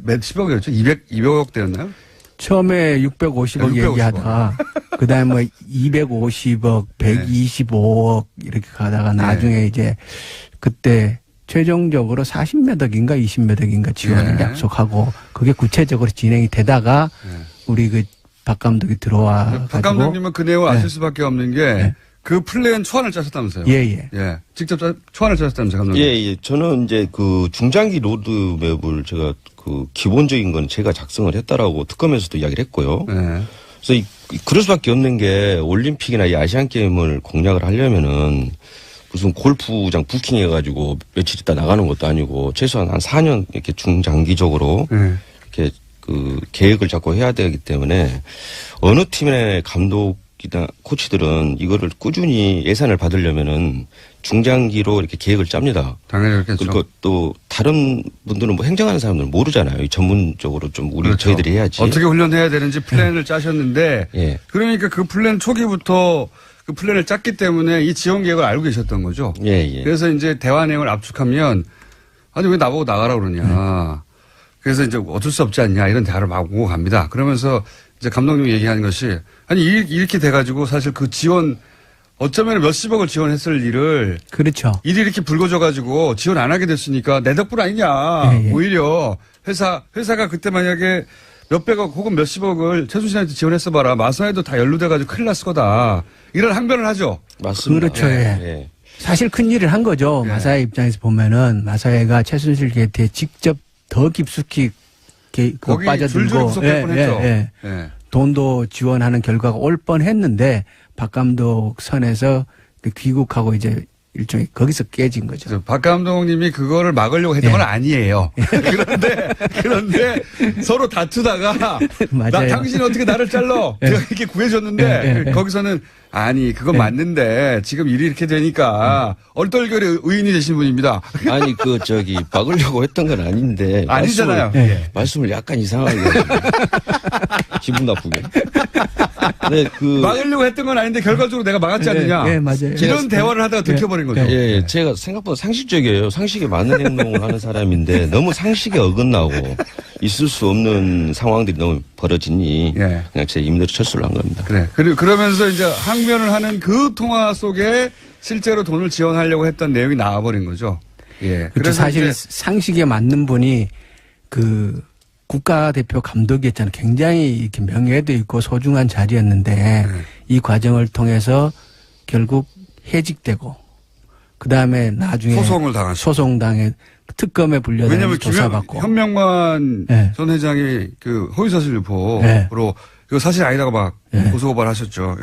몇십억이었죠? 200억 대였나요? 처음에 650억 650억. 얘기하다가 그다음에 뭐 250억, 125억 이렇게 가다가 나중에 이제 그때 최종적으로 40몇 억인가 20몇 억인가 지원을 예. 약속하고 그게 구체적으로 진행이 되다가 우리 그 박 감독이 들어와 가지고 박 감독님은 그 내용을 아실 수밖에 없는 게 그 플랜 초안을 짜셨다면서요? 예. 직접 초안을 짜셨다면서요, 감독님? 예. 저는 이제 그 중장기 로드맵을 제가 그 기본적인 건 제가 작성을 했다라고 특검에서도 이야기를 했고요. 예. 그래서 그럴 수밖에 없는 게 올림픽이나 이 아시안 게임을 공략을 하려면은 무슨 골프장 부킹해가지고 며칠 있다 나가는 것도 아니고 최소한 한 4년 이렇게 중장기적으로 이렇게 그 계획을 잡고 해야 되기 때문에 어느 팀의 감독이나 코치들은 이거를 꾸준히 예산을 받으려면은 중장기로 이렇게 계획을 짭니다. 당연히 그렇겠죠. 그리고 또 다른 분들은 뭐 행정하는 사람들은 모르잖아요. 전문적으로 좀 저희들이 해야지. 어떻게 훈련해야 되는지 플랜을 짜셨는데 예. 그러니까 그 플랜 초기부터 그 플랜을 짰기 때문에 이 지원 계획을 알고 계셨던 거죠. 예. 그래서 이제 대화 내용을 압축하면 아니 왜 나보고 나가라 그러냐. 그래서 이제 어쩔 수 없지 않냐 이런 대화를 막 오고 갑니다. 그러면서 이제 감독님이 얘기하는 것이 아니 이렇게 돼가지고 사실 그 지원 어쩌면 몇십억을 지원했을 일을 그렇죠. 일이 이렇게 불거져가지고 지원 안 하게 됐으니까 내 덕분 아니냐. 예. 오히려 회사가 그때 만약에 몇백억 혹은 몇십억을 최순실한테 지원했어 봐라. 마사회도 다 연루돼가지고 큰일 났을 거다. 이런 항변을 하죠. 맞습니다. 그렇죠. 예. 사실 큰 일을 한 거죠. 마사회 입장에서 보면은 마사회가 최순실 게이트에 직접 더 깊숙이 거기 빠져들고 줄줄 구속될 뻔했죠. 예. 돈도 지원하는 결과가 올 뻔했는데 박 감독 선에서 귀국하고 이제 일종의 거기서 깨진 거죠. 박 감독님이 그거를 막으려고 했던 건 아니에요. 그런데 서로 다투다가 맞아요. 당신 어떻게 나를 잘라? 내가 이렇게 구해줬는데 거기서는 아니 그건 맞는데 지금 일이 이렇게 되니까 얼떨결에 의인이 되신 분입니다. 아니 막으려고 했던 건 아닌데 아니잖아요. 말씀을 약간 이상하게 기분 나쁘게. 네, 막으려고 했던 건 아닌데 결과적으로 내가 막았지 않느냐. 예, 맞아요. 이런 대화를 하다가 들켜버린 거죠. 예, 제가 생각보다 상식적이에요. 상식에 맞는 행동을 하는 사람인데 너무 상식에 어긋나고 있을 수 없는 상황들이 너무 벌어지니 그냥 제 임대로 철수를 한 겁니다. 그래. 그러면서 이제 항변을 하는 그 통화 속에 실제로 돈을 지원하려고 했던 내용이 나와버린 거죠. 예. 그래서 사실 상식에 맞는 분이 그 국가대표 감독이었잖아요. 굉장히 이렇게 명예도 있고 소중한 자리였는데 이 과정을 통해서 결국 해직되고 그 다음에 나중에 소송당해 특검에 불려다니고 왜냐하면 조사받고 현명만 전 회장이 그 허위사실 유포로 이거 사실 아니라고 막 고소고발하셨죠.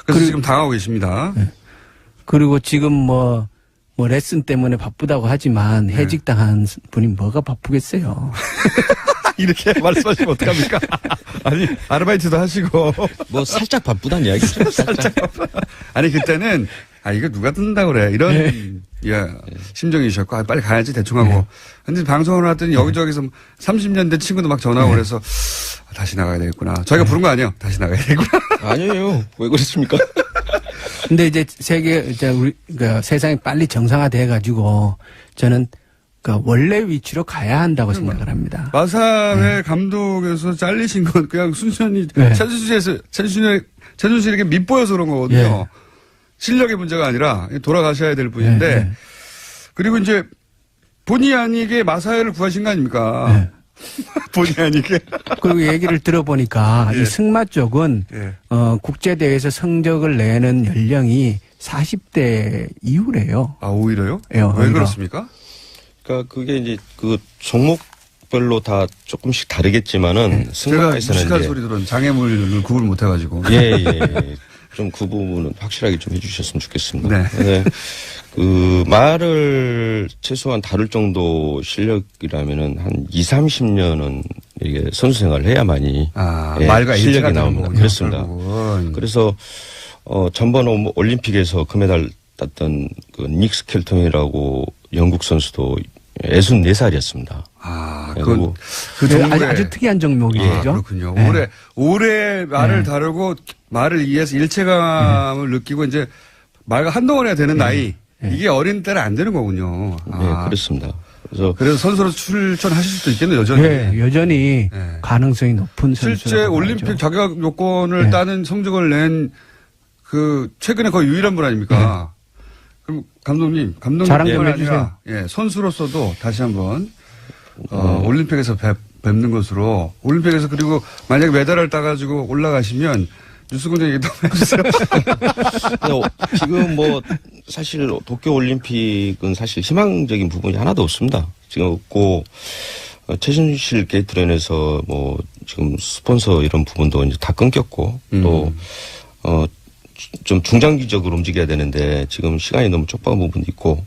그래서 지금 당하고 계십니다. 그리고 지금 뭐 레슨 때문에 바쁘다고 하지만 해직당한 분이 뭐가 바쁘겠어요. 이렇게 말씀하시면 어떡합니까? 아니, 아르바이트도 하시고. 뭐 살짝 바쁘단 이야기죠. 살짝 바쁘다. 아니, 그때는, 이거 누가 듣는다고 그래. 이런, 심정이셨고, 빨리 가야지 대충 하고. 근데 방송을 하더니 여기저기서 30년 된 친구도 막 전화하고 그래서, 다시 나가야 되겠구나. 저희가 부른 거 아니에요? 다시 나가야 되겠구나. 아니에요. 왜 그랬습니까? 근데 이제 세상이 빨리 정상화돼 가지고 저는 원래 위치로 가야 한다고 생각을 합니다. 마사회 감독에서 잘리신 건 그냥 순전히 최순실에게 밉보여서 그런 거거든요. 실력의 문제가 아니라 돌아가셔야 될 분인데 그리고 이제 본의 아니게 마사회를 구하신 거 아닙니까? 본의 아니게. 그리고 얘기를 들어보니까 예. 이 승마 쪽은 예. 국제대회에서 성적을 내는 연령이 40대 이후래요. 아, 오히려요? 예, 왜 오히려. 그렇습니까? 그러니까 그게 이제 그 종목별로 다 조금씩 다르겠지만은 제가 승마에서는 무식한 이제 소리 들은 장애물을 구분 못 해가지고. 예. 좀 그 부분은 확실하게 좀 해주셨으면 좋겠습니다. 네. 네. 그 말을 최소한 다룰 정도 실력이라면은 한 20-30년은 이게 선수 생활을 해야만이 아, 예, 말과 실력이 일치가 되는 나옵니다. 거군요, 그렇습니다. 결국은. 그래서 전번 올림픽에서 금메달 땄던 그 닉 스켈턴이라고 영국 선수도 64살이었습니다. 아, 그리고 그 네, 종목에. 아주 특이한 종목이죠. 아, 그렇군요. 네. 오래 말을 다루고 말을 이해해서 일체감을 느끼고 이제 말과 한동안 해야 되는 나이. 이게 어린 때는 안 되는 거군요. 네, 그렇습니다. 그래서 선수로 출전하실 수도 있겠네요, 여전히. 네, 여전히 네. 가능성이 높은 선수. 실제 올림픽 자격 요건을 따는 성적을 낸 그 최근에 거의 유일한 분 아닙니까? 그럼 감독님 자랑 좀 아니라 해주세요. 예, 선수로서도 다시 한번 올림픽에서 뵙는 것으로 올림픽에서 그리고 만약에 메달을 따가지고 올라가시면 뉴스공장 얘기 좀 해주세요. 지금 뭐 사실 도쿄 올림픽은 사실 희망적인 부분이 하나도 없습니다. 지금 없고 최순실 게이트라인에서 뭐 지금 스폰서 이런 부분도 이제 다 끊겼고 또 좀 중장기적으로 움직여야 되는데 지금 시간이 너무 촉박한 부분도 있고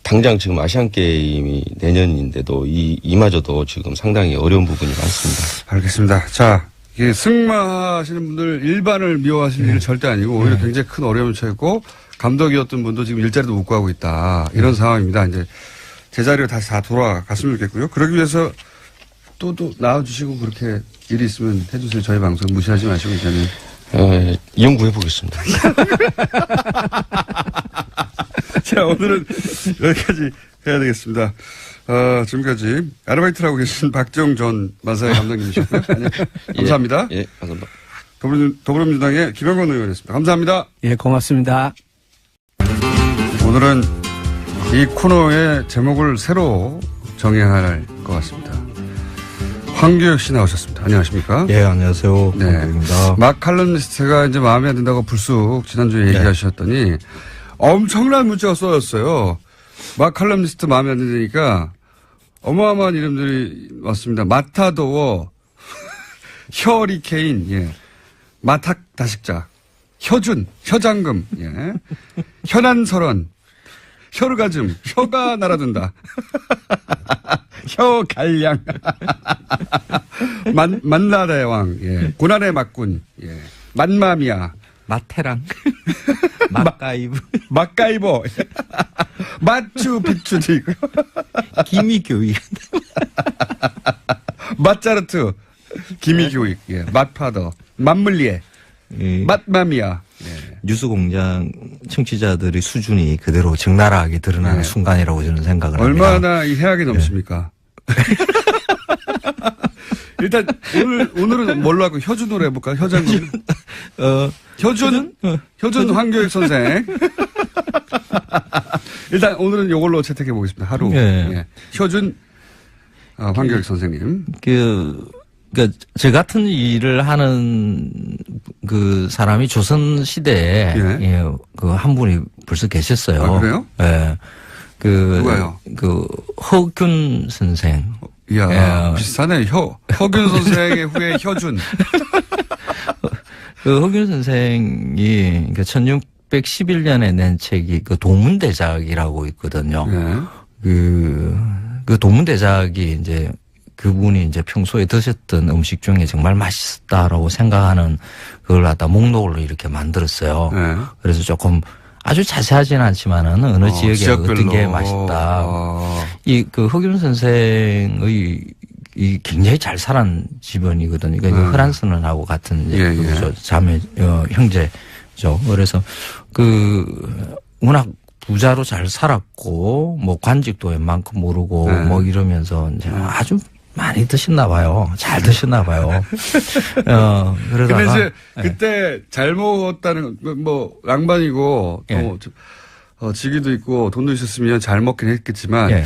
당장 지금 아시안 게임이 내년인데도 이마저도 지금 상당히 어려운 부분이 많습니다. 알겠습니다. 자, 이게 승마하시는 분들 일반을 미워하시는 일은 절대 아니고 오히려 굉장히 큰 어려움을 처했고 감독이었던 분도 지금 일자리도 못 구하고 있다. 이런 상황입니다. 이제 제자리로 다시 다 돌아갔으면 좋겠고요. 그러기 위해서 또 나와주시고 그렇게 일이 있으면 해주세요. 저희 방송 무시하지 마시고 이제는. 연구해 보겠습니다. 자, 오늘은 여기까지 해야 되겠습니다. 지금까지 아르바이트를 하고 계신 박정 전 마사의 감독님이셨고요. 감사합니다. 예, 감사합니다. 더불어민주당의 김영건 의원이었습니다. 감사합니다. 예, 고맙습니다. 오늘은 이 코너의 제목을 새로 정해야 할 것 같습니다. 황교익 씨 나오셨습니다. 안녕하십니까? 예, 안녕하세요. 네. 황교익입니다. 막 칼럼니스트가 이제 마음에 안 든다고 불쑥 지난주에 얘기하셨더니 엄청난 문자가 쏟아졌어요. 막 칼럼니스트 마음에 안 드니까 어마어마한 이름들이 왔습니다. 마타도어, 혀리케인, 예. 마탁 다식자, 혀준, 혀장금, 예. 현안설원, 혀르가즘, 혀가 날아든다. 혀갈량. 만나대왕, 예. 고난의 막군, 예. 만마미아. 마테랑. 막가이브. 막가이버. 마추픽추도 있고. 기미교육. 맛자르트. 기미교육. 예. 맛파더. 맛물리에. 예. 맛마미아. 예. 뉴스공장 청취자들의 수준이 그대로 적나라하게 드러나는 네. 순간이라고 저는 생각을 합니다. 얼마나 이 해악이 넘칩니까? 일단 오늘은 뭘로 하고 혀준으로 해볼까? 혀장군. 혀준 황교익 선생. 일단 오늘은 이걸로 채택해 보겠습니다. 하루. 네. 예. 혀준 황교익 선생님. 그러니까 저 같은 일을 하는 그 사람이 조선 시대에 예, 그 한 분이 벌써 계셨어요. 아, 그래요? 예. 누가요? 그 허균 선생. 이야, 비슷하네. 허균 선생의 후에 혀준. 그 허균 선생이 그 1611년에 낸 책이 그 도문대작이라고 있거든요. 예. 그 도문대작이 이제 그분이 이제 평소에 드셨던 음식 중에 정말 맛있었다라고 생각하는 그걸 갖다 목록으로 이렇게 만들었어요. 네. 그래서 조금 아주 자세하진 않지만은 어느 지역에 지역별로. 어떤 게 맛있다. 이 그 허균 선생의 이 굉장히 잘 살은 집안이거든요. 그러니까 프랑스는하고 같은 이제 그거죠. 자매 형제죠. 그래서 그 워낙 부자로 잘 살았고 뭐 관직도 웬만큼 모르고 뭐 이러면서 이제 아주 많이 드셨나 봐요. 잘 드셨나 봐요. 그러다가. 근데 이제 그때 잘 먹었다는, 뭐, 양반이고, 또, 직위도 있고, 돈도 있었으면 잘 먹긴 했겠지만,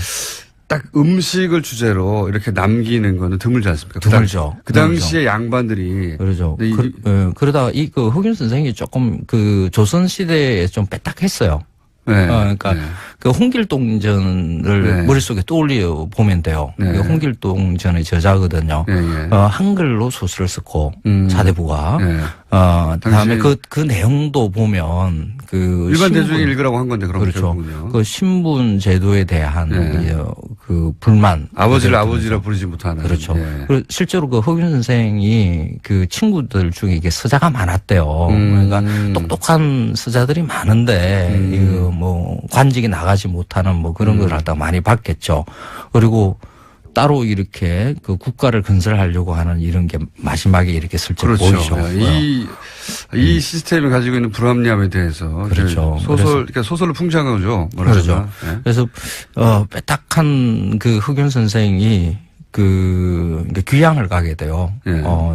딱 음식을 주제로 이렇게 남기는 거는 드물지 않습니까? 드물죠. 그 당시에 양반들이. 그러죠. 그러다가 흑윤 선생이 조금 그 조선시대에 좀 빼딱했어요. 네. 그러니까 그 홍길동전을 머릿속에 떠올려 보면 돼요. 그 홍길동전의 저자거든요. 한글로 소설을 쓰고 사대부가. 그다음에 그 내용도 보면 그 일반 대중이 읽으라고 한 건데 그런 그렇죠. 거군요. 그 신분 제도에 대한 그 불만. 아버지를 아버지라 부르지 못하는. 그렇죠. 그리고 실제로 그 흑윤 선생이 그 친구들 중에 이게 서자가 많았대요. 그러니까 똑똑한 서자들이 많은데 이거 뭐 관직이 나가지 못하는 뭐 그런 걸 갖다 많이 봤겠죠. 그리고 따로 이렇게 그 국가를 건설하려고 하는 이런 게 마지막에 이렇게 슬쩍 그렇죠. 보이죠. 이 시스템이 가지고 있는 불합리함에 대해서 그렇죠. 그러니까 소설로 풍자한 거죠. 그렇죠. 그래서 빼딱한 그 흑윤 선생이 그러니까 귀향을 가게 돼요.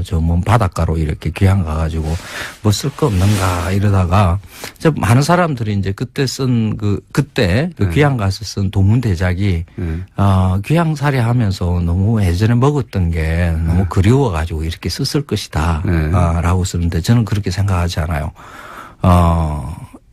저 먼 바닷가로 이렇게 귀향 가가지고 뭐 쓸 거 없는가 이러다가 많은 사람들이 이제 그때 그때 귀향 가서 쓴 도문 대작이 귀향살이 하면서 너무 예전에 먹었던 게 너무 그리워가지고 이렇게 썼을 것이다. 라고 쓰는데 저는 그렇게 생각하지 않아요.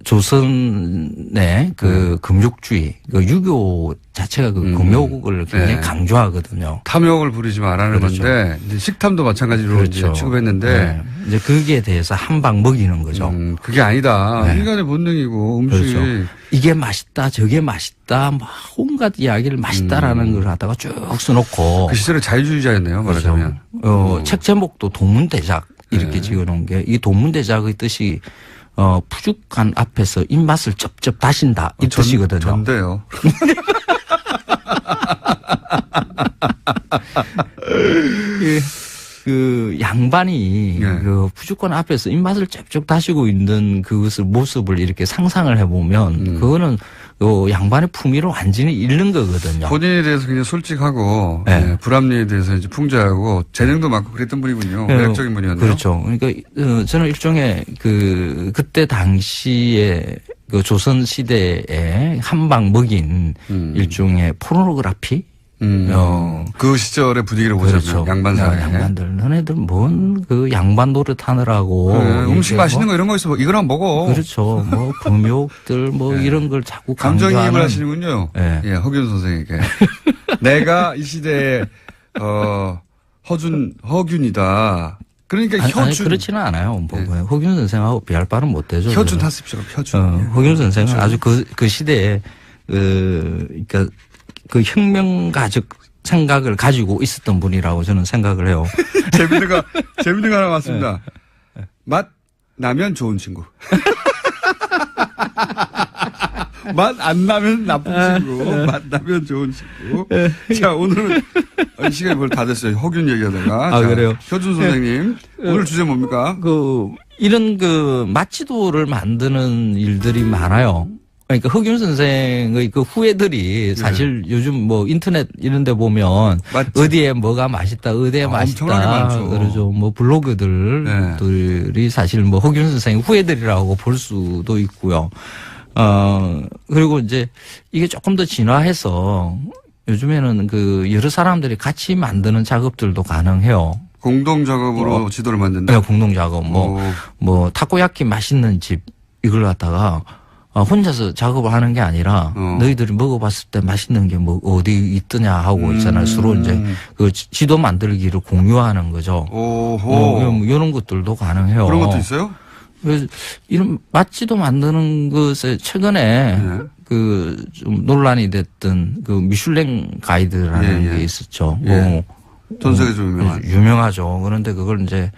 조선의 그 금욕주의, 그 유교 자체가 그 금욕을 굉장히 강조하거든요. 탐욕을 부리지 말라는 건데 이제 식탐도 마찬가지로 이제 취급했는데 이제 거기에 대해서 한 방 먹이는 거죠. 그게 아니다. 인간의 본능이고 음식이 그렇죠. 이게 맛있다, 저게 맛있다, 막 온갖 이야기를 맛있다라는 걸 갖다가 쭉 써놓고 그 시절에 자유주의자였네요. 말하자면. 책 제목도 도문대작 이렇게 지어놓은 게 이 도문대작의 뜻이 푸죽한 앞에서 입맛을 쩝쩝 다신다 이 뜻이거든요. 전데요. 그 양반이 그 푸죽한 앞에서 입맛을 쩝쩝 다시고 있는 그것을 모습을 이렇게 상상을 해보면 그거는 양반의 품위를 완전히 잃는 거거든요. 본인에 대해서 굉장히 솔직하고 불합리에 대해서 이제 풍자하고 재능도 많고 그랬던 분이군요. 매력적인 분이었네요. 그렇죠. 그러니까 저는 일종의 그때 당시에 그 조선 시대에 한 방 먹인 일종의 포르노그라피. 그 시절의 분위기를 보자면 그렇죠. 양반 사회. 양반들 너네들 뭔 그 양반 노릇 하느라고 음식 맛있는 거 이런 거 있어 이거랑 먹어. 그렇죠. 뭐 금욕들 뭐 이런 걸 자꾸 감정이입을 하시는군요. 예, 흑윤 선생에게 내가 이 시대에 허균이다. 그러니까 혀준. 아니, 그렇지는 않아요. 뭐 흑윤 선생하고 비할 바는 못 되죠. 혀준 탔습시오. 혀준. 흑윤 선생은 아주 그 시대에 그러니까 그 혁명가적 생각을 가지고 있었던 분이라고 저는 생각을 해요. 재밌는 거 하나 왔습니다. 맛 나면 좋은 친구. 맛 안 나면 나쁜 친구. 맛 나면 좋은 친구. 자, 오늘은 시간이 벌써 다 됐어요. 허균 얘기하다가. 자, 그래요? 효준 선생님. 오늘 주제 뭡니까? 이런 맛지도를 만드는 일들이 많아요. 그러니까 흑윤 선생의 그 후예들이 사실 요즘 뭐 인터넷 이런 데 보면 어디에 뭐가 맛있다, 어디에 맛있다. 그러죠. 뭐 블로그들이 사실 뭐 흑윤 선생의 후예들이라고 볼 수도 있고요. 그리고 이제 이게 조금 더 진화해서 요즘에는 여러 사람들이 같이 만드는 작업들도 가능해요. 공동 작업으로 지도를 만든다? 네, 공동 작업. 뭐 타코야키 맛있는 집 이걸 갖다가 혼자서 작업을 하는 게 아니라 너희들이 먹어봤을 때 맛있는 게 뭐 어디 있더냐 하고 있잖아요. 서로 이제 그 지도 만들기를 공유하는 거죠. 이런 것들도 가능해요. 그런 것도 있어요? 그래서 이런 맛지도 만드는 것에 최근에 좀 논란이 됐던 미슐랭 가이드라는 게 있었죠. 전 세계적으로 유명하죠. 그런데 그걸 이제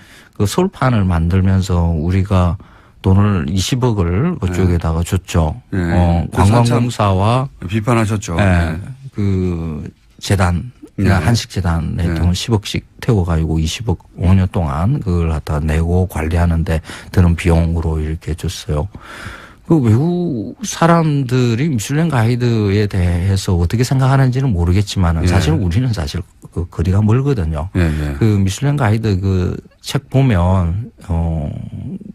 서울판을 만들면서 우리가 돈을 20억을 그쪽에다가 줬죠. 관광공사와 비판하셨죠. 재단, 한식재단에 돈을 10억씩 태워가지고 20억 5년 동안 그걸 갖다 내고 관리하는데 드는 비용으로 이렇게 줬어요. 외국 사람들이 미슐랭 가이드에 대해서 어떻게 생각하는지는 모르겠지만 사실 우리는 사실 거리가 멀거든요. 미슐랭 가이드 책 보면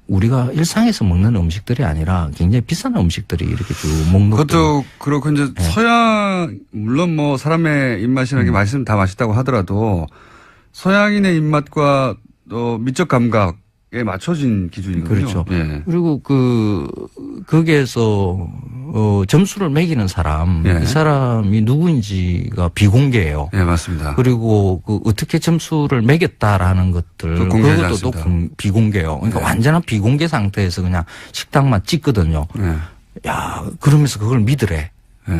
우리가 일상에서 먹는 음식들이 아니라 굉장히 비싼 음식들이 이렇게 쭉 먹는 그것도 그렇고 이제 네. 서양 물론 뭐 사람의 입맛이나 게 맛있으면 다 맛있다고 하더라도 서양인의 입맛과 미적 감각에 맞춰진 기준이거든요. 그렇죠. 예. 그리고 거기에서 점수를 매기는 사람, 예. 이 사람이 누구인지가 비공개예요. 예, 맞습니다. 그리고 어떻게 점수를 매겼다라는 것들 그것도 또 비공개예요. 그러니까 예. 완전한 비공개 상태에서 그냥 식당만 찍거든요. 예. 야, 그러면서 그걸 믿으래. 예.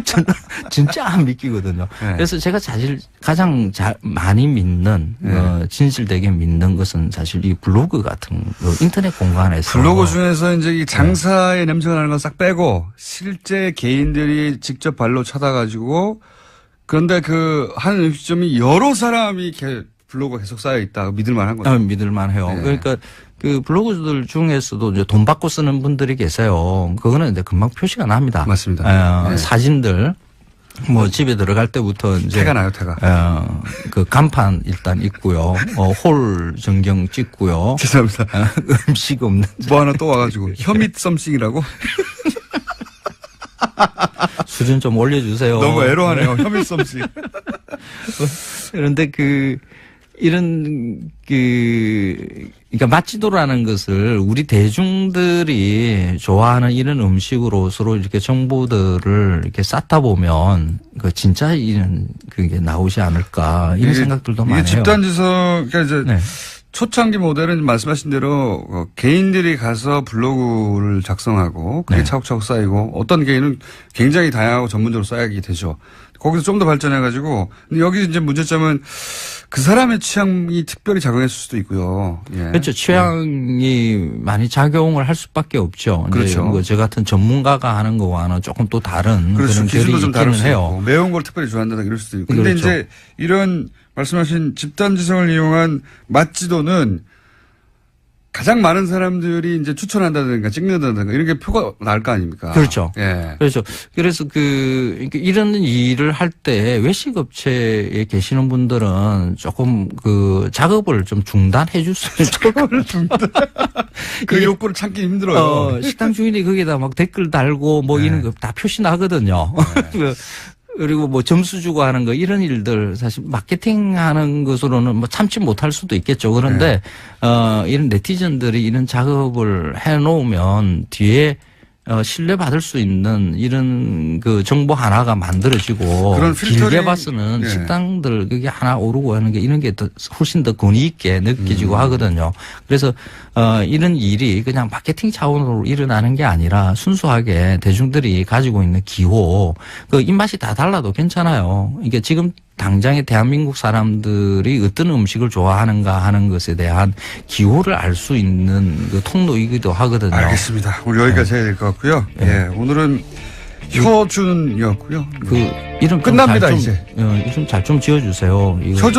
저는 진짜 안 믿기거든요. 네. 그래서 제가 사실 가장 많이 믿는 진실되게 믿는 것은 사실 이 블로그 같은 인터넷 공간에서 블로그 중에서 이제 이 장사의 냄새가 나는 건 싹 빼고 실제 개인들이 직접 발로 찾아가지고 그런데 그 한 음식점이 여러 사람이 이렇게 블로그가 계속 쌓여 있다 믿을만한 거죠. 믿을만해요. 네. 그러니까 그 블로그들 중에서도 이제 돈 받고 쓰는 분들이 계세요. 그거는 이제 금방 표시가 납니다. 맞습니다. 네. 사진들 뭐 집에 들어갈 때부터 이제 태가 나요, 태가. 그 간판 일단 있고요. 홀 전경 찍고요. 죄송합니다. 음식 없는 뭐 하나 또 와가지고 혐잇 썸씽이라고 수준 좀 올려주세요. 너무 애로하네요. 혐잇 썸씽. 그런데 그러니까 맛지도라는 것을 우리 대중들이 좋아하는 이런 음식으로 서로 이렇게 정보들을 이렇게 쌓다 보면 진짜 이런 그게 나오지 않을까 이런 생각들도 많아요. 이게 집단지성, 그러니까 이제 네. 초창기 모델은 말씀하신 대로 개인들이 가서 블로그를 작성하고 그게 네. 차곡차곡 쌓이고 어떤 개인은 굉장히 다양하고 전문적으로 쌓이게 되죠. 거기서 좀 더 발전해가지고 근데 여기 이제 문제점은 그 사람의 취향이 특별히 작용했을 수도 있고요. 예. 그렇죠. 취향이 많이 작용을 할 수밖에 없죠. 그렇죠. 뭐 저 같은 전문가가 하는 거와는 조금 또 다른 그렇죠. 그런 결이 기준도 좀 다를 있기는 수 해요. 있고 매운 걸 특별히 좋아한다든가 이럴 수도 있고. 근데 그렇죠. 이제 이런 말씀하신 집단지성을 이용한 맛지도는 가장 많은 사람들이 이제 추천한다든가 찍는다든가 이런 게 표가 날 거 아닙니까? 그렇죠. 예. 그렇죠. 그래서 이런 일을 할 때 외식업체에 계시는 분들은 조금 작업을 좀 중단해 주세요. 작업을 중단. 그 욕구를 참기 힘들어요. 식당 주인이 거기다 막 댓글 달고 뭐 이런 거 다 표시 나거든요. 그리고 뭐 점수 주고 하는 거 이런 일들 사실 마케팅 하는 것으로는 뭐 참지 못할 수도 있겠죠. 그런데 이런 네티즌들이 이런 작업을 해 놓으면 뒤에 신뢰받을 수 있는 이런 정보 하나가 만들어지고 그런 길게 봐서는 네. 식당들 그게 하나 오르고 하는 게 이런 게 더 훨씬 더 권위 있게 느껴지고 하거든요. 그래서 이런 일이 그냥 마케팅 차원으로 일어나는 게 아니라 순수하게 대중들이 가지고 있는 기호 입맛이 다 달라도 괜찮아요. 이게 지금 당장에 대한민국 사람들이 어떤 음식을 좋아하는가 하는 것에 대한 기호를 알 수 있는 통로이기도 하거든요. 알겠습니다. 우리 여기까지 해야 될 것 같고요. 예, 오늘은 효준이었고요. 이름 끝납니다, 이제. 이름 잘 좀 지어주세요. 효준